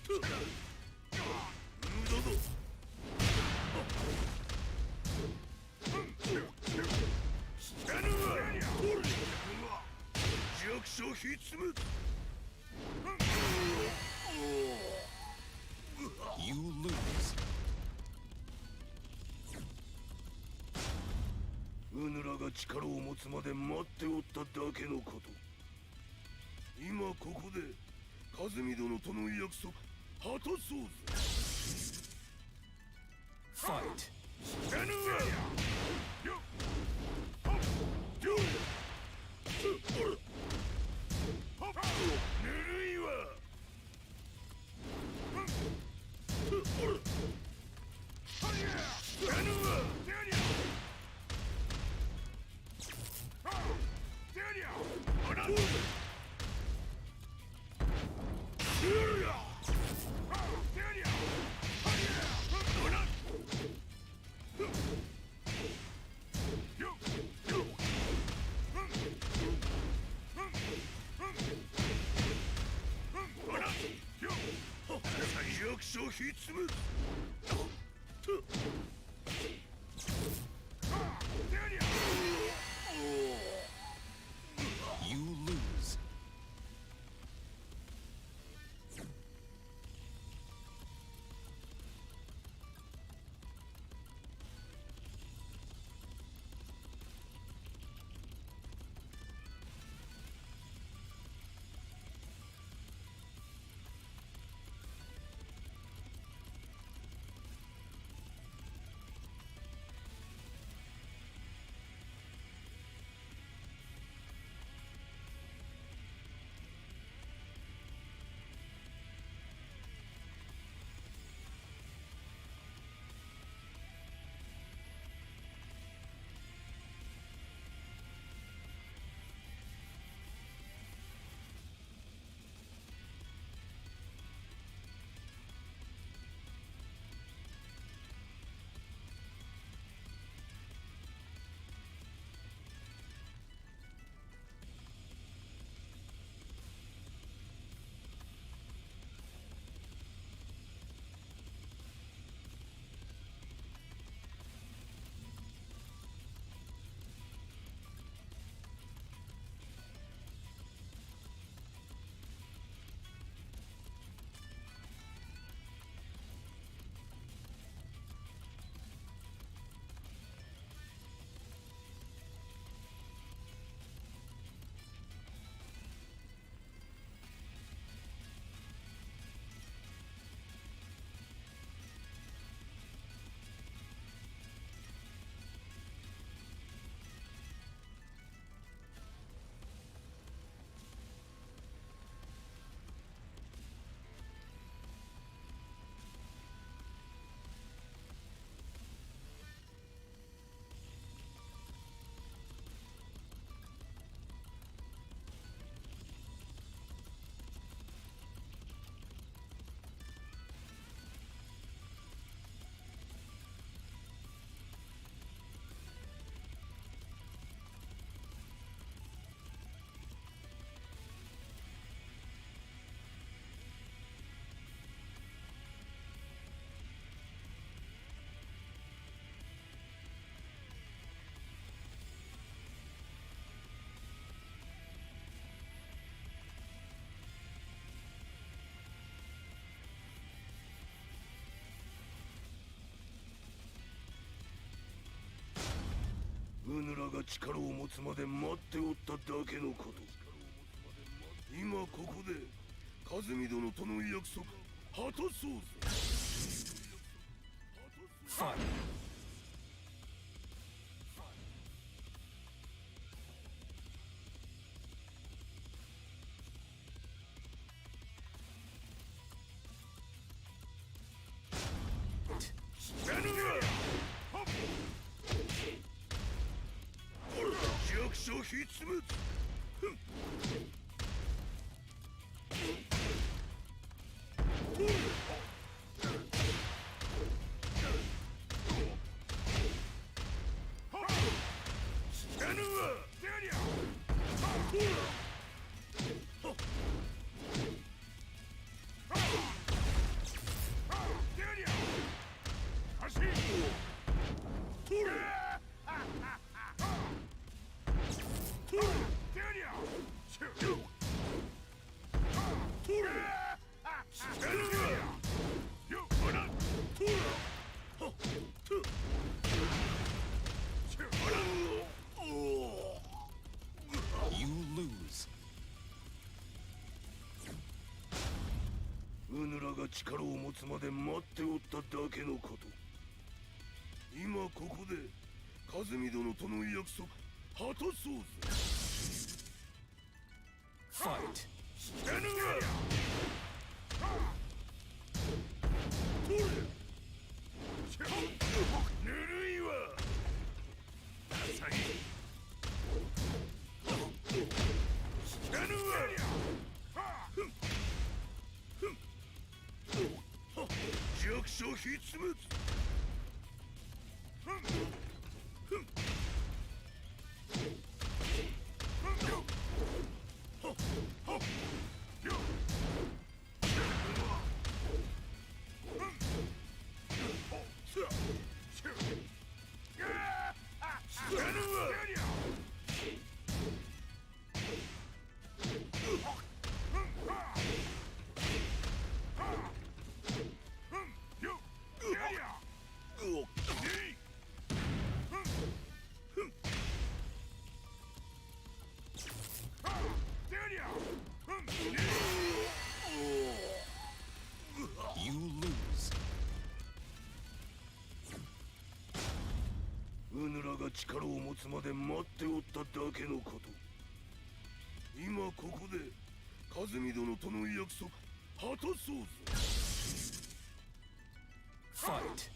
弱者ひつめYou lose. うぬらが力を持つまで待っておっただけのこと。今ここで和美殿との約束果たそうぜ。Fight. ぬるいわ。所必滅 You lose.うぬらが力を持つまで待っておっただけのこと。今ここで和美殿との約束果たそうぞ。 Fight. Stand up! 弱者必滅。You lose. うぬらが力を持つまで待っておっただけのこと。今ここで和美殿との約束果たそうぜ。 Fight. ぬるいわ。ダサい。弱者必滅。力を持つまで待っておっただけのこと。今ここで和美殿との約束果たそうぞ。Fight.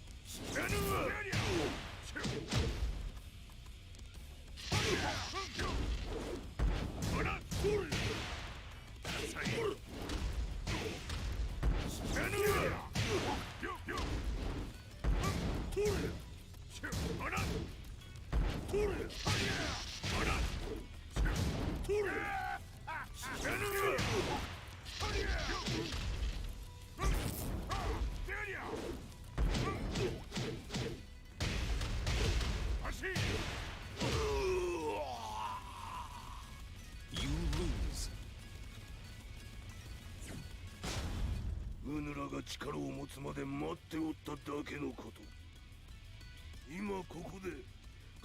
うぬらが力を持つまで待っておっただけのこと。今ここで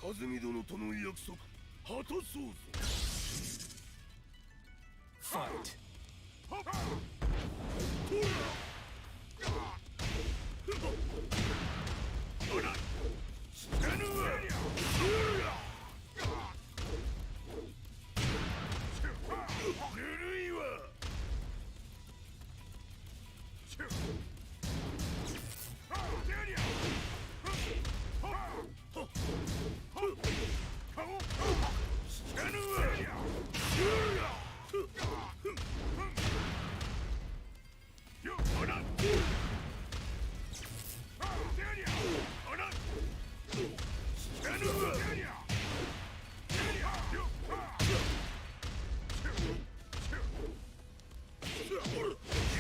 和美殿との約束果たそうぞ。Fight.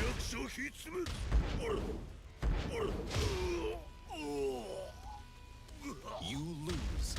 役所ひつめ You lose.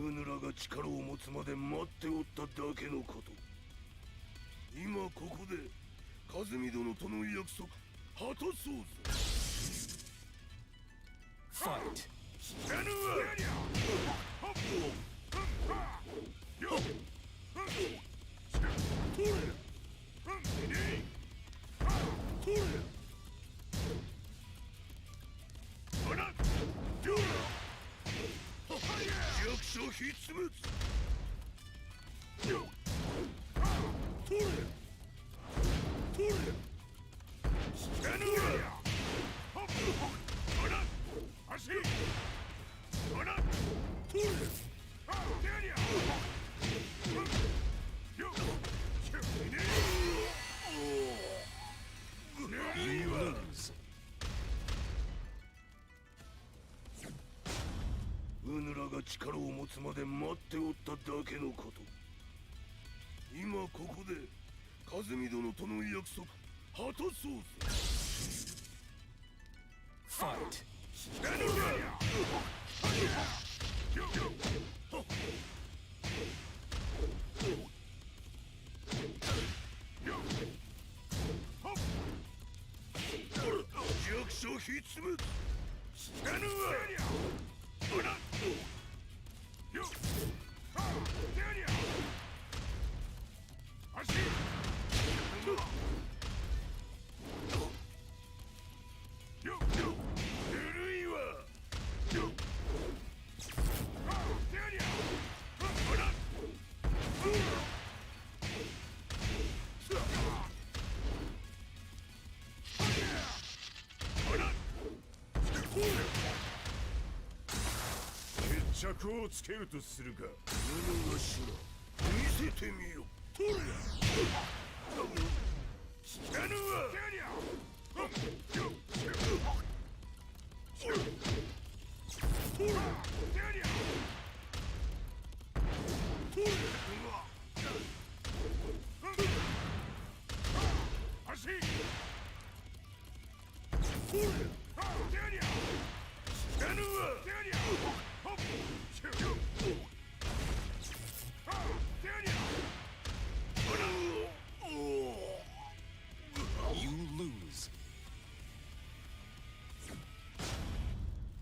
うぬらが力を持つまで待っておっただけのこと。今ここで和美殿との約束果たそうぞ。Fight. 役所ひつめYou lose. うぬらが力を持つまで待っておっただけのこと。今ここで和美殿との約束果たそうぞ。Fight. 役所ひつめ着をつけるとするか。無の頭見せてみよ。とりゃ聞かぬわ。You lose.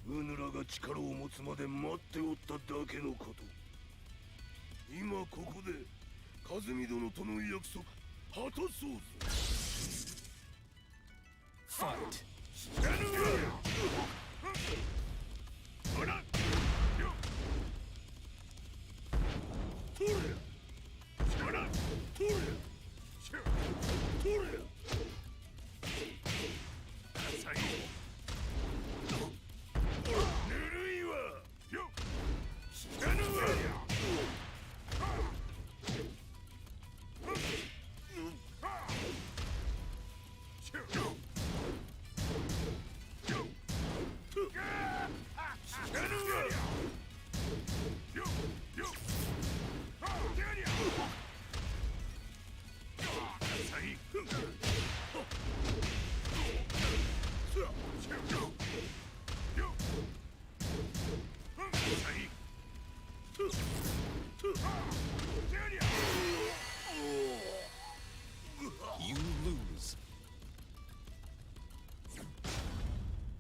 うぬらが力を持つまで待っておっただけのこと。今ここで和美殿との約束果たそうぞ。Fight.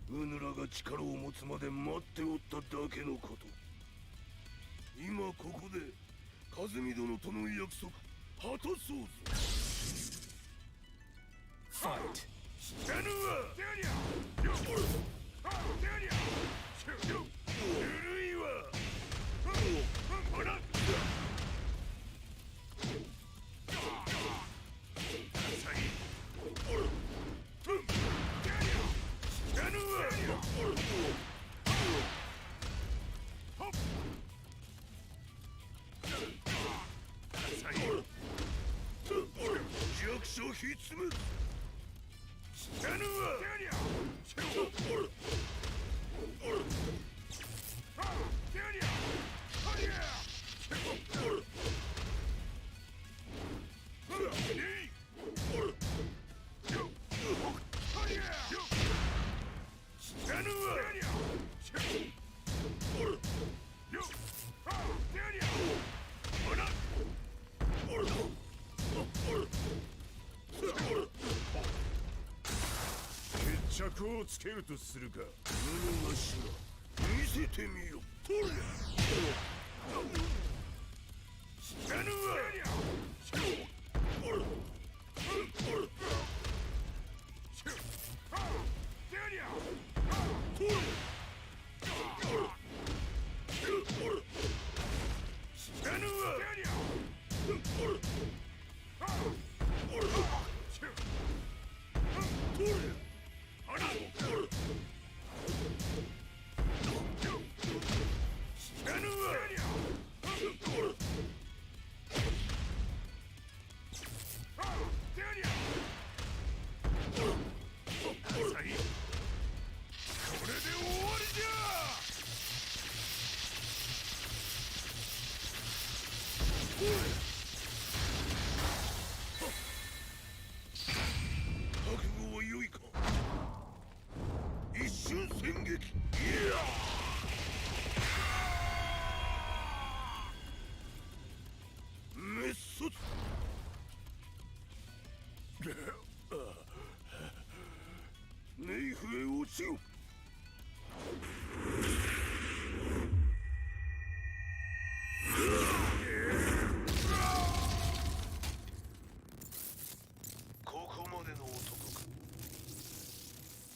うぬらが力を持つまで待っておっただけのこと。今ここで和美殿との約束果たそうぞ。Fight. 弱者ひつめ決着をつけるとするか。無の頭見せてみよ。とりゃ覚悟は良いか。一瞬戦撃。いや滅卒。ネイフへ落ちよ。ここまでの男か。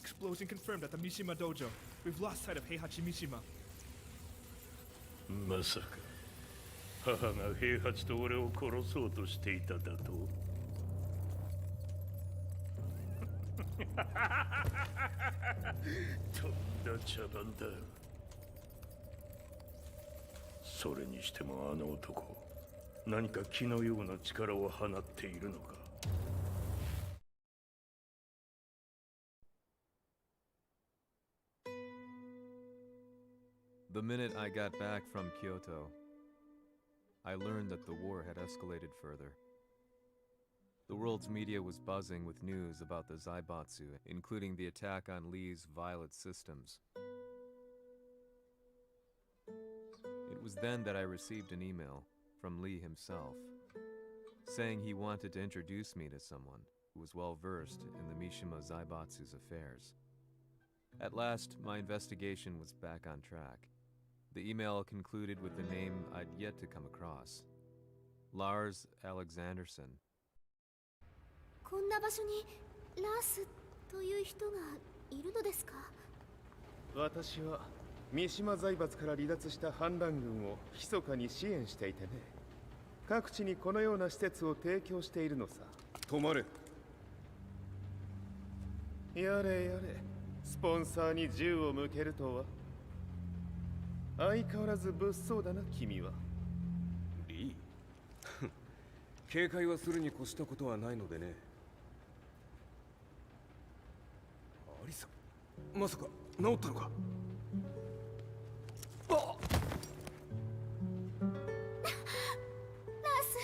Explosion confirmed at the Mishima dojo. We've lost sight of Heihachi Mishima. まさか母が平八と俺を殺そうとしていただと。とんだ茶番だ。それにしてもあの男、何か気のような力を放っているのか。The minute I got back from Kyoto, I learned that the war had escalated further. The world's media was buzzing with news about the Zaibatsu, including the attack on Lee's Violet systems. It was then that I received an email from Lee himself, saying he wanted to introduce me to someone who was well versed in the Mishima Zaibatsu's affairs. At last, my investigation was back on track. The email concluded with the name I'd yet to come across, Lars Alexanderson. こんな場所にラースという人がいるのですか？私は三島財閥から離脱した反乱軍を密かに支援していてね。各地にこのような施設を提供しているのさ。止まれ。やれやれ、スポンサーに銃を向けるとは。相変わらず物騒だな、君は。リー警戒はするに越したことはないのでね。アリサ、まさか治ったのか？あっ、ラース、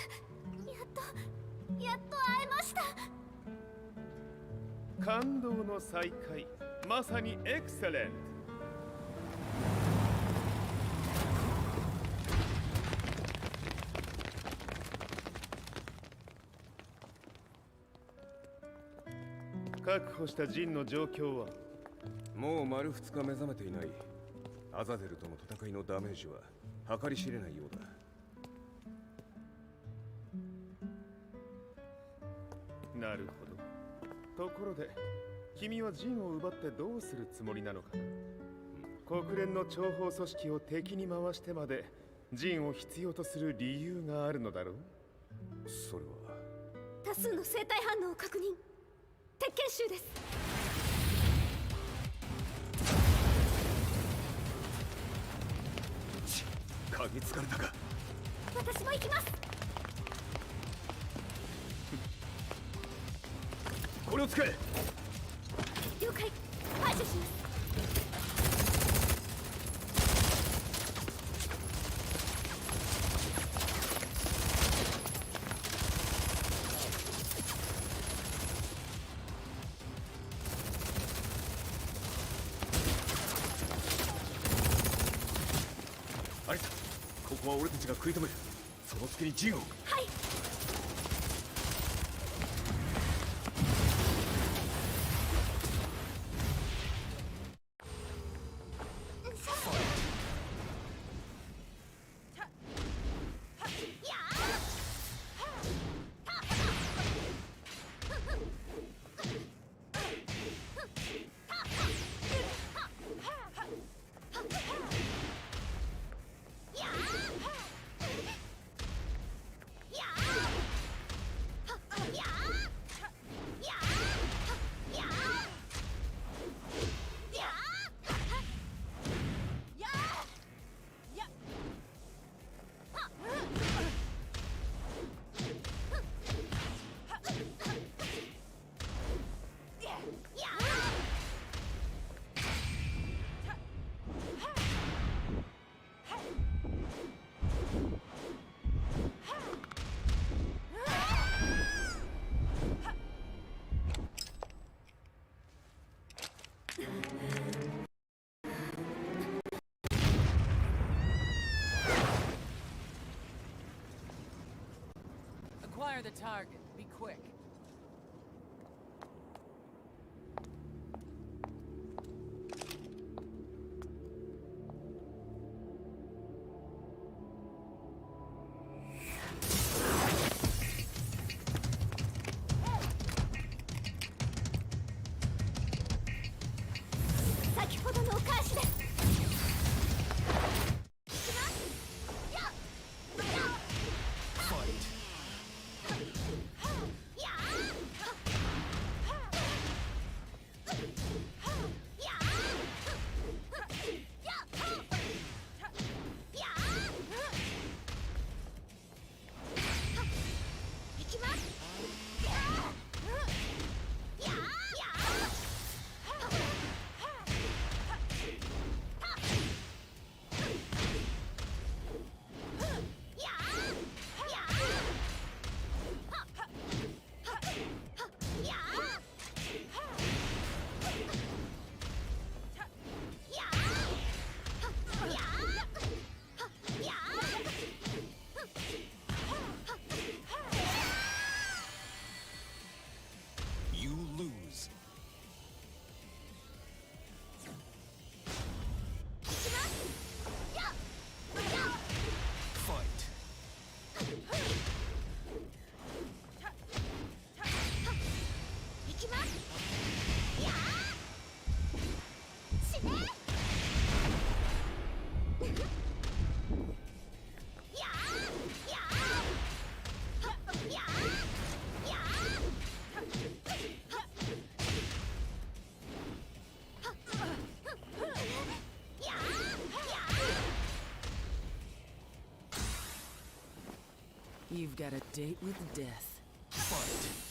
やっと会えました。感動の再会、まさにエクセレント。確保したジンの状況は？もう丸2日目覚めていない。アザゼルとの戦いのダメージは計り知れないようだ。なるほど。ところで、君はジンを奪ってどうするつもりなのかな？国連の諜報組織を敵に回してまでジンを必要とする理由があるのだろう？それは多数の生体反応を確認。鉄拳集です。嗅ぎつかれたか。私も行きます。これを使え。了解。排除します。アリサ、ここは俺たちが食い止める。その隙にジンを。はい。Acquire the target. Be quick. Fight. You've got a date with death. Fight.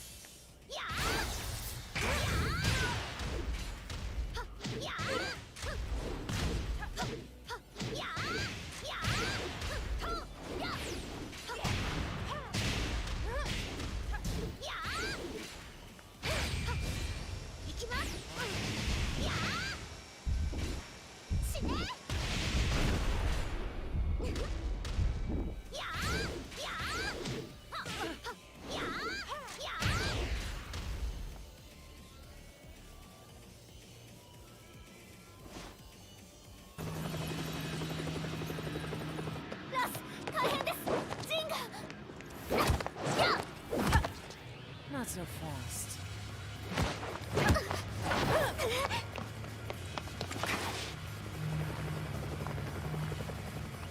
Not so fast.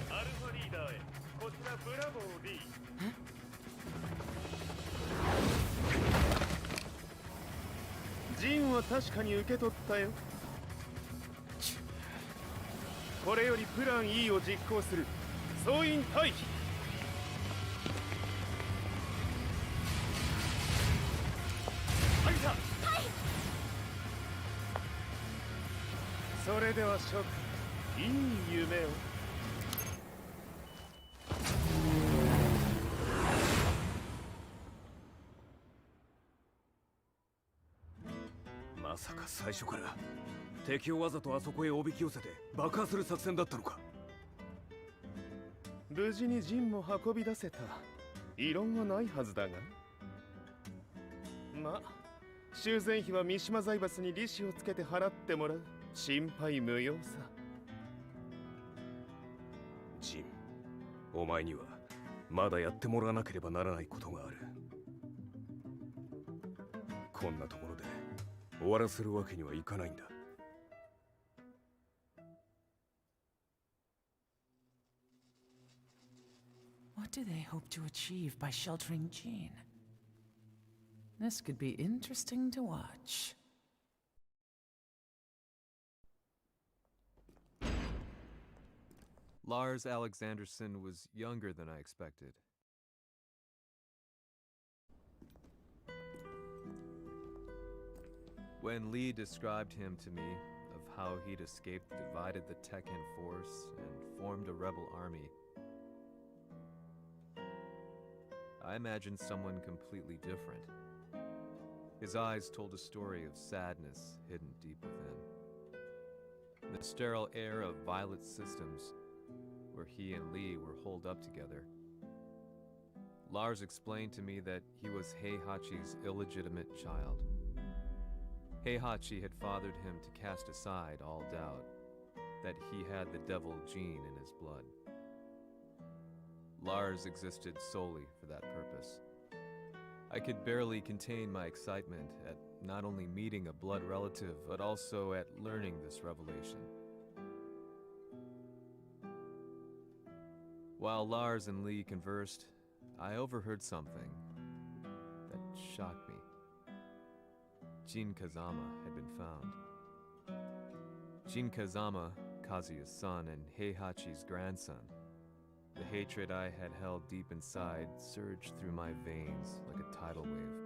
アルファリーダーへ、こちらブラボー D。ジンは確かに受け取ったよ。これよりプラン E を実行する。総員退避。それでは諸君、いい夢を。まさか最初から敵をわざとあそこへおびき寄せて爆破する作戦だったのか。無事にジンも運び出せた。異論はないはずだが。まあ修繕費は三島財閥に利子をつけて払ってもらう。心配無用さ。ジン、お前にはまだやってもらわなければならないことがある。こんなところで終わらせるわけにはいかないんだ。What do they hope to achieve by sheltering Jean? This could be interesting to watch. Lars Alexanderson was younger than I expected. When Lee described him to me, of how he'd escaped, divided the Tekken force, and formed a rebel army, I imagined someone completely different. His eyes told a story of sadness hidden deep within. In the sterile air of Violet Systems, where he and Lee were holed up together, Lars explained to me that he was Heihachi's illegitimate child. Heihachi had fathered him to cast aside all doubt that he had the devil gene in his blood. Lars existed solely for that purpose. I could barely contain my excitement at not only meeting a blood relative, but also at learning this revelation. While Lars and Lee conversed, I overheard something that shocked me. Jin Kazama had been found. Jin Kazama, Kazuya's son and Heihachi's grandson. The hatred I had held deep inside surged through my veins like a tidal wave.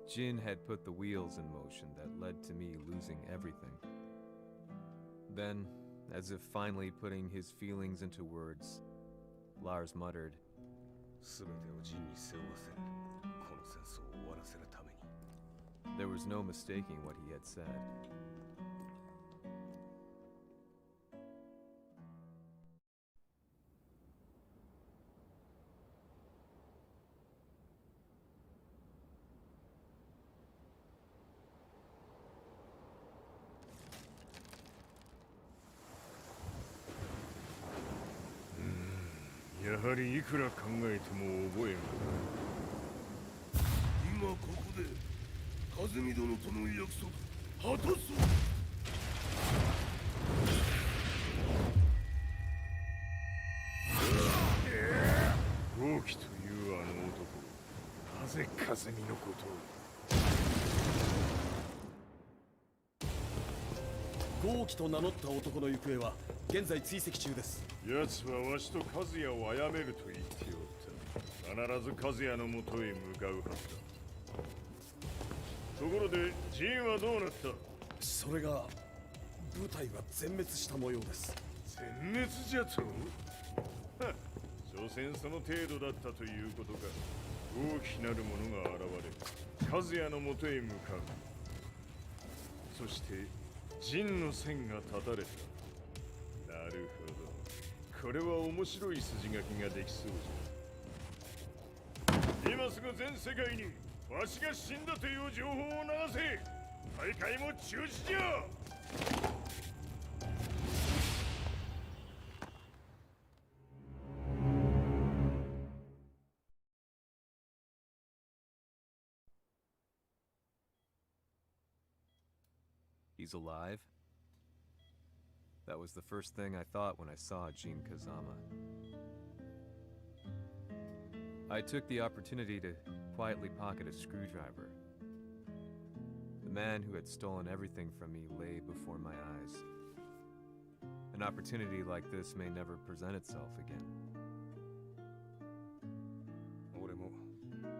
Jin had put the wheels in motion that led to me losing everything. Then, as if finally putting his feelings into words, Lars muttered, there was no mistaking what he had said. Hmm, やはりいくら考えても覚えが今ここで和美殿との約束果たそう。豪輝というあの男、なぜ和美のことを。豪輝と名乗った男の行方は現在追跡中です。奴はわしと和也を殺めると言っておった。必ず和也のもとへ向かうはずだ。ところでジンはどうなった？それが部隊は全滅した模様です。全滅じゃと？はっ、所詮その程度だったということか。大きなるものが現れ、和也のもとへ向かう。そして陣の線が断たれた。なるほど、これは面白い筋書きができそうじゃ。今すぐ全世界にわしが死んだという情報を流せ。大会も中止じゃ。He's alive? That was the first thing I thought when I saw Jin Kazama. I took the opportunity to quietly pocket a screwdriver. The man who had stolen everything from me lay before my eyes. An opportunity like this may never present itself again. 俺も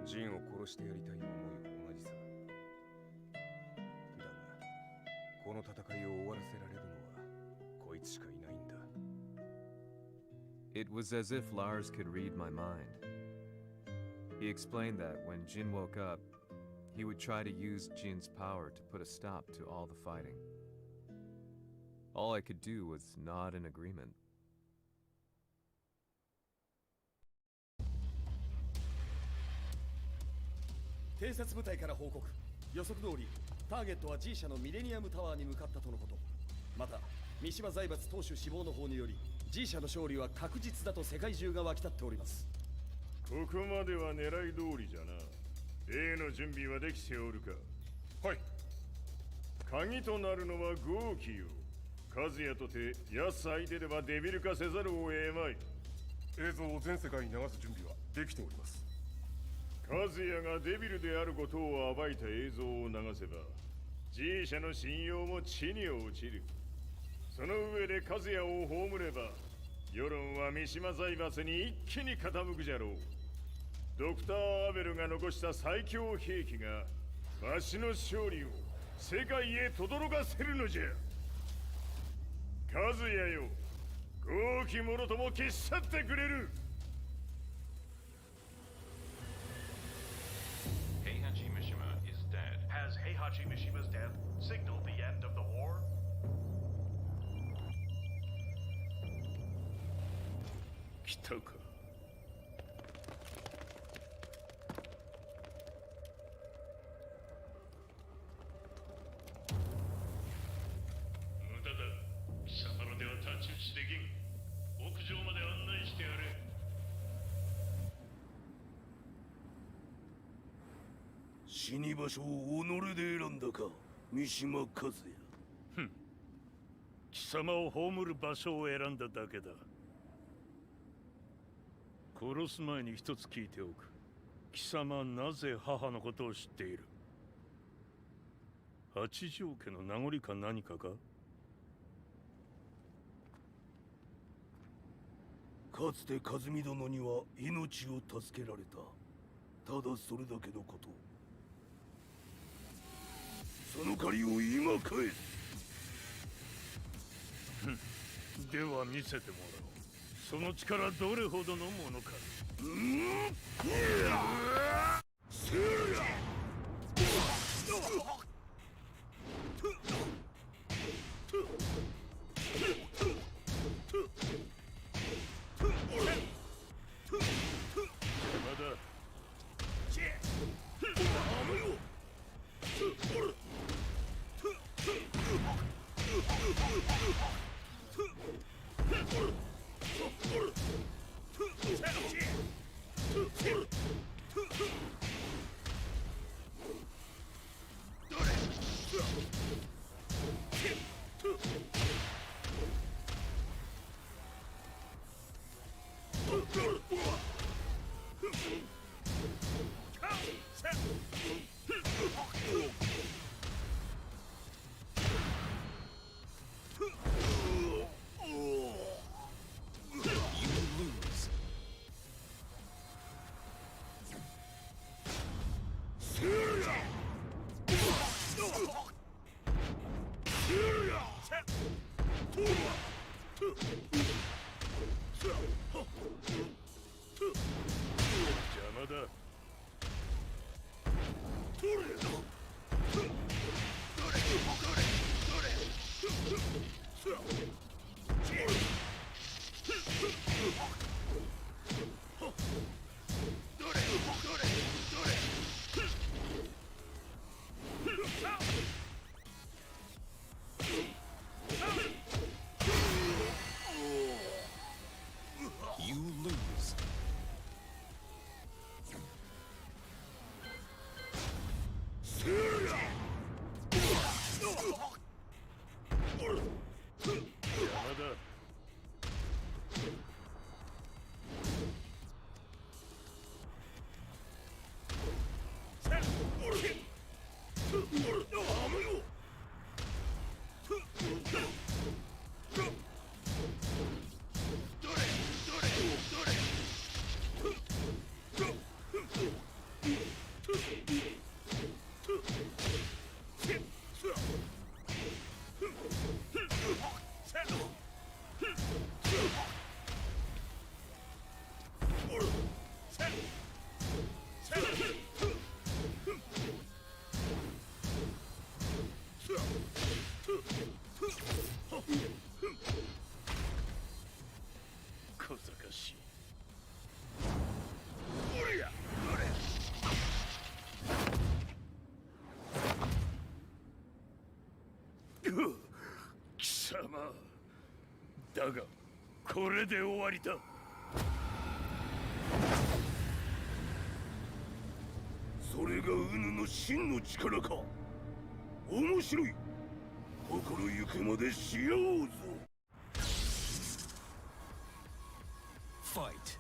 ジンを殺してやりたい思いは同じさ。だが、この戦いを終わらせられるのはこいつしかいないんだ。It was as if Lars could read my mind. He explained that when Jin woke up, he would try to use Jin's power to put a stop to all the fighting. All I could do was nod in agreement. 偵察部隊から報告。予測通り、ターゲットは G 社のミレニアムタワーに向かったとのこと。また、三島財閥当主死亡の方により、G 社の勝利は確実だと世界中が沸き立っております。ここまでは狙い通りじゃな。例の準備はできておるか？はい。鍵となるのは豪気よ。和也とて安相手ではデビル化せざるを得まい。映像を全世界に流す準備はできております。和也がデビルであることを暴いた映像を流せば G 社の信用も地に落ちる。その上で和也を葬れば世論は三島財閥に一気に傾くじゃろう。ドクター・アベルが残した最強兵器がわしの勝利を世界へ轟かせるのじゃ。和也よ、豪気者とも消し去ってくれる。Heihachi Mishima is dead. Has Heihachi Mishima's death signaled the end of the war? 来たか。無駄だ。貴様らでは太刀打ちできん。屋上まで案内してやれ。死に場所を己で選んだか、三島和也。貴様を葬る場所を選んだだけだ。殺す前に一つ聞いておく。貴様なぜ母のことを知っている？八条家の名残か何かか？かつて和美殿には命を助けられた。ただそれだけのこと。その借りを今返す。では見せてもらおう。その力どれほどのものか。小賢しい。貴様だがこれで終わりだ。それがウヌの真の力か。面白い。心ゆくまでしようぞ。ファイト。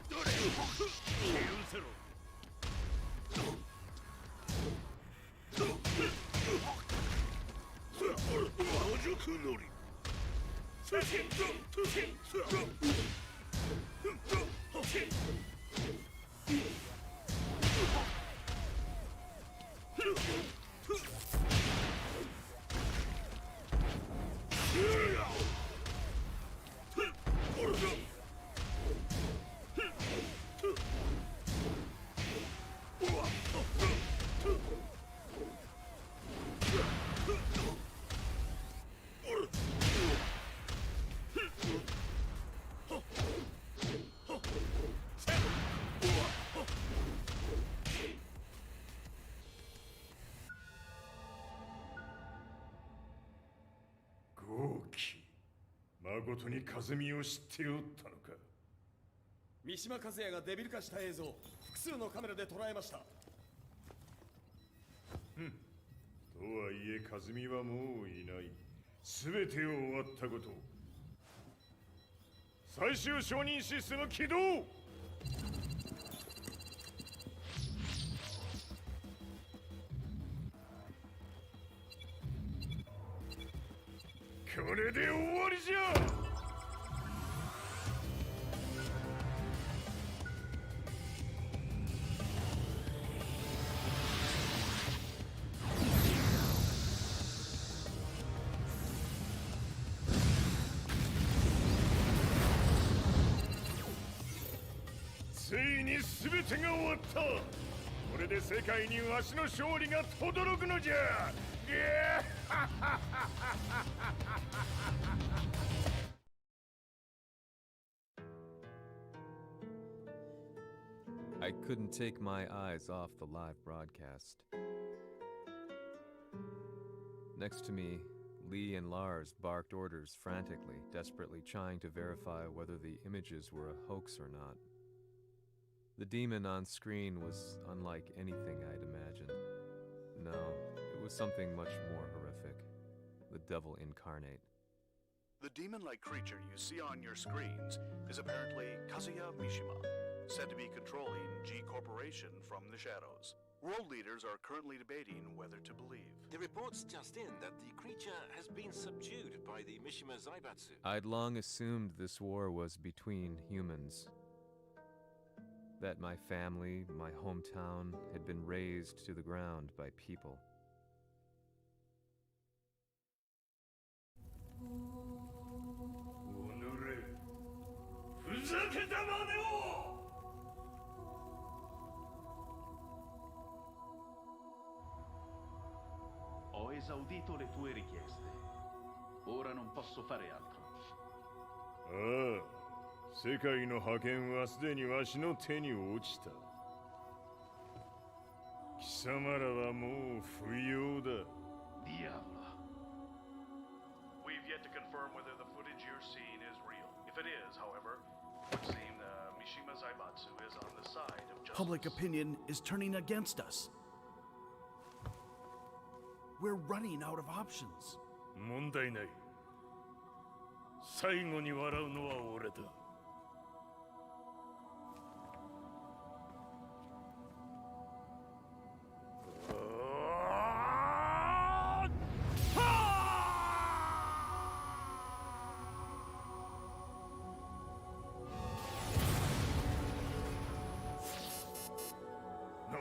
許せろ。魔術のり。誠に風見を知っておったのか。三島和也がデビル化した映像、複数のカメラで捉えました。とはいえ風見はもういない。全てを終わったこと。最終承認システム起動。これで終わりじゃ。ついに全てが終わった。これで世界にわしの勝利が轟くのじゃ。I couldn't take my eyes off the live broadcast. Next to me, Lee and Lars barked orders frantically, desperately trying to verify whether the images were a hoax or not. The demon on screen was unlike anything I'd imagined. No, it was something much more horrific. The devil incarnate. The demon-like creature you see on your screens is apparently Kazuya Mishima, said to be controlling G Corporation from the shadows. World leaders are currently debating whether to believe. The report's just in that the creature has been subdued by the Mishima Zaibatsu. I'd long assumed this war was between humans. That my family, my hometown, had been razed to the ground by people. Ho esaudito le tue richieste. Ora non posso fare altro. 世界の覇権はすでにわしの手に落ちた。貴様らはもう不要だ。Diavolo. We've yet to confirm whether the footage you're seeing is real. If it is, however, it would seem Mishima Zaibatsu is on the side of justice. Public opinion is turning against us. We're running out of options. 問題ない。最後に笑うのは俺だ。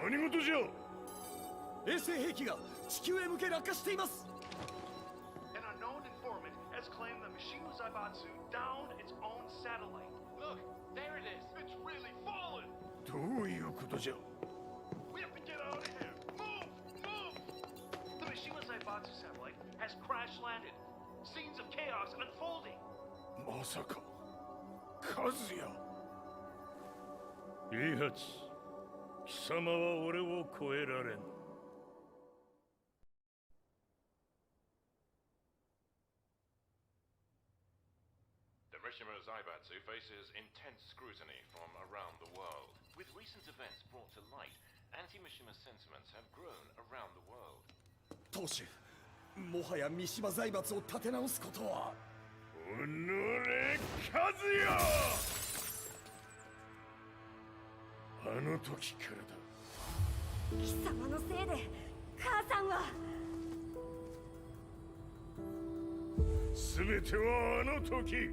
何事じゃ。衛星兵器が地球へ向け落下しています。An unknown informant has claimed that Mishima Zaibatsu downed its own satellite. Look, There it is. It's really fallen. どういうことじゃ We have to get out of here. Move! Move! The Mishima Zaibatsu satellite has crash landed. Scenes of chaos unfolding. まさか和也イハチ貴様は俺を超えられん The Mishima Zaibatsu faces intense scrutiny from around the world. With recent events brought to light, anti-Mishima sentiments have grown around the world. 当主もはや三島財閥を立て直すことはおのれ和也あの時からだ貴様のせいで母さんは全てはあの時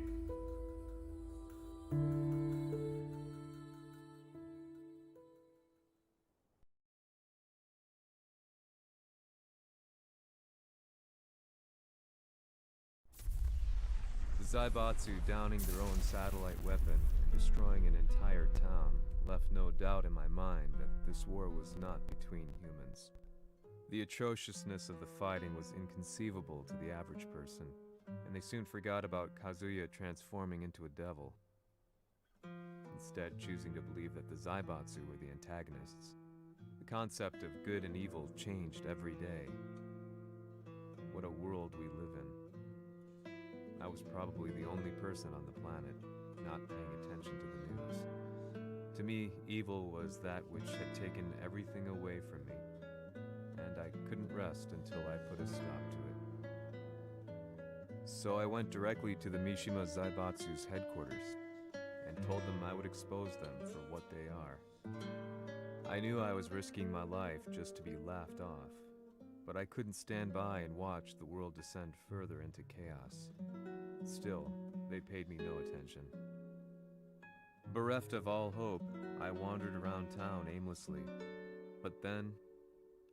The Zaibatsu downing their own satellite weapon and destroying an entire town left no doubt in my mind that this war was not between humans. The atrociousness of the fighting was inconceivable to the average person, and they soon forgot about Kazuya transforming into a devil, instead choosing to believe that the Zaibatsu were the antagonists. The concept of good and evil changed every day. What a world we live in. I was probably the only person on the planet not paying attention to the news. To me, evil was that which had taken everything away from me, and I couldn't rest until I put a stop to it. So I went directly to the Mishima Zaibatsu's headquarters and told them I would expose them for what they are. I knew I was risking my life just to be laughed off, but I couldn't stand by and watch the world descend further into chaos. Still, they paid me no attention. Bereft of all hope, I wandered around town aimlessly. But then,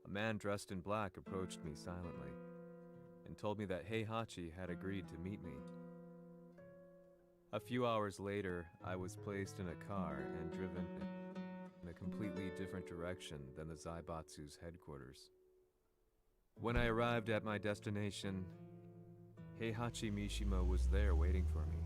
a man dressed in black approached me silently and told me that Heihachi had agreed to meet me. A few hours later, I was placed in a car and driven in a completely different direction than the Zaibatsu's headquarters. When I arrived at my destination, Heihachi Mishima was there waiting for me.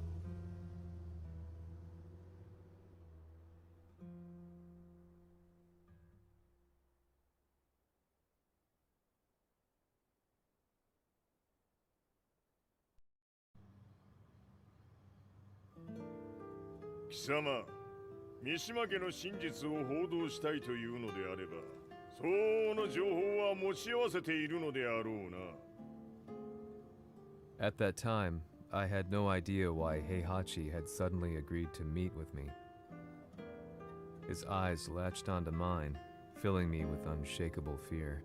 Kisama, 三島家の真実を報道したいというのであれば、相応の情報は持ち合わせているのであろうな。At that time, I had no idea why Heihachi had suddenly agreed to meet with me. His eyes latched onto mine, filling me with unshakable fear.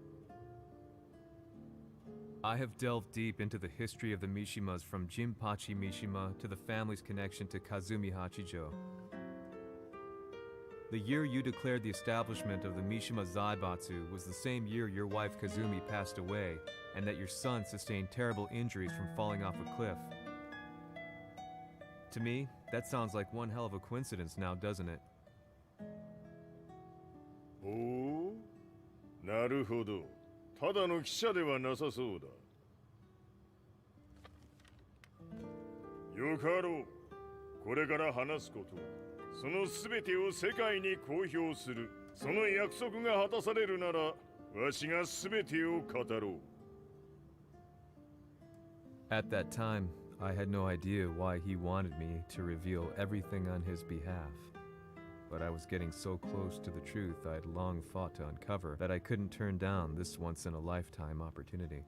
I have delved deep into the history of the Mishimas from Jinpachi Mishima to the family's connection to Kazumi Hachijo. The year you declared the establishment of the Mishima Zaibatsu was the same year your wife Kazumi passed away, and that your son sustained terrible injuries from falling off a cliff. To me, that sounds like one hell of a coincidence now, doesn't it? おお、なるほど。ただの記者ではなさそうだ。よかろう。これから話すこと、そのすべてを世界に公表する。その約束が果たされるなら、わしがすべてを語ろう。At that time, I had no idea why he wanted me to reveal everything on his behalf. But I was getting so close to the truth I'd long fought to uncover that I couldn't turn down this once-in-a-lifetime opportunity.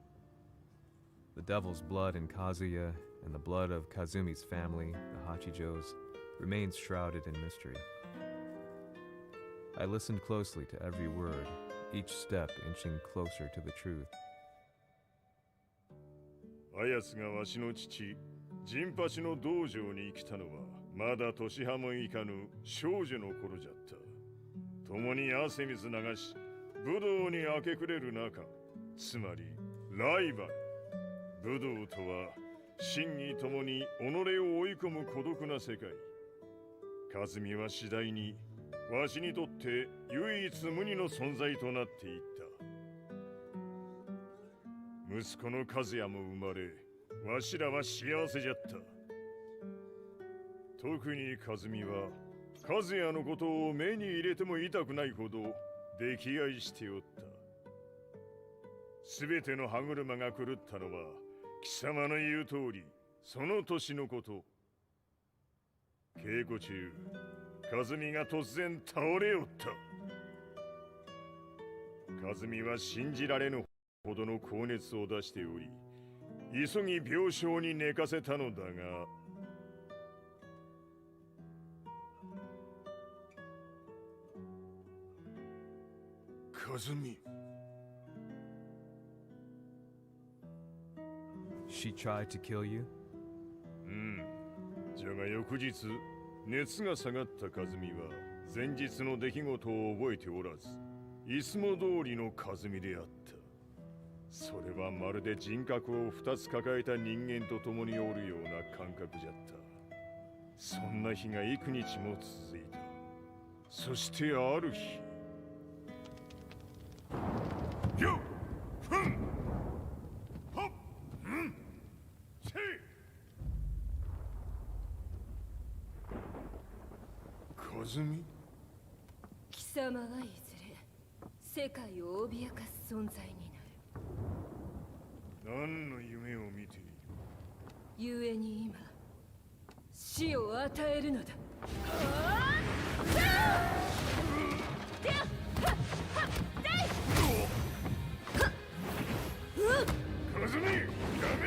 The devil's blood in Kazuya and the blood of Kazumi's family, the Hachijos, remains shrouded in mystery. I listened closely to every word, each step inching closer to the truth. あやつがわしの父、陣八の道場に来たのは、まだ年端もいかぬ少女の頃じゃった。共に汗水流し、武道に明け暮れる中、つまりライバル。武道とは、真に共に己を追い込む孤独な世界。和美は次第にわしにとって唯一無二の存在となっていった。息子の和也も生まれ、わしらは幸せじゃった。特に和美は和也のことを目に入れても痛くないほど溺愛しておった。すべての歯車が狂ったのは貴様の言う通りその年のこと。稽古中和美が突然倒れおった。和美は信じられぬほどの高熱を出しており、急ぎ病床に寝かせたのだが、和美。 She tried to kill you? じゃが翌日熱が下がった和美は前日の出来事を覚えておらず、いつも通りの和美であった。それはまるで人格を2つ抱えた人間と共におるような感覚じゃった。そんな日が幾日も続いた。そしてある日、よっふんほっんせい。和美？貴様はいずれ世界を脅かす存在になる。何の夢を見ている？故に今死を与えるのだ。和美、やめ！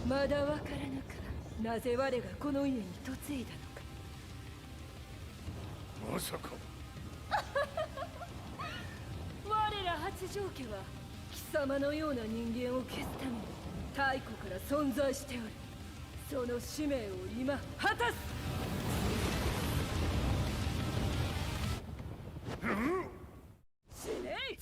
まだわからぬか、なぜ我がこの家に嫁いだのか。まさか。我ら八丈家は貴様のような人間を消すために太古から存在しておる。その使命を今果たす。死ねい！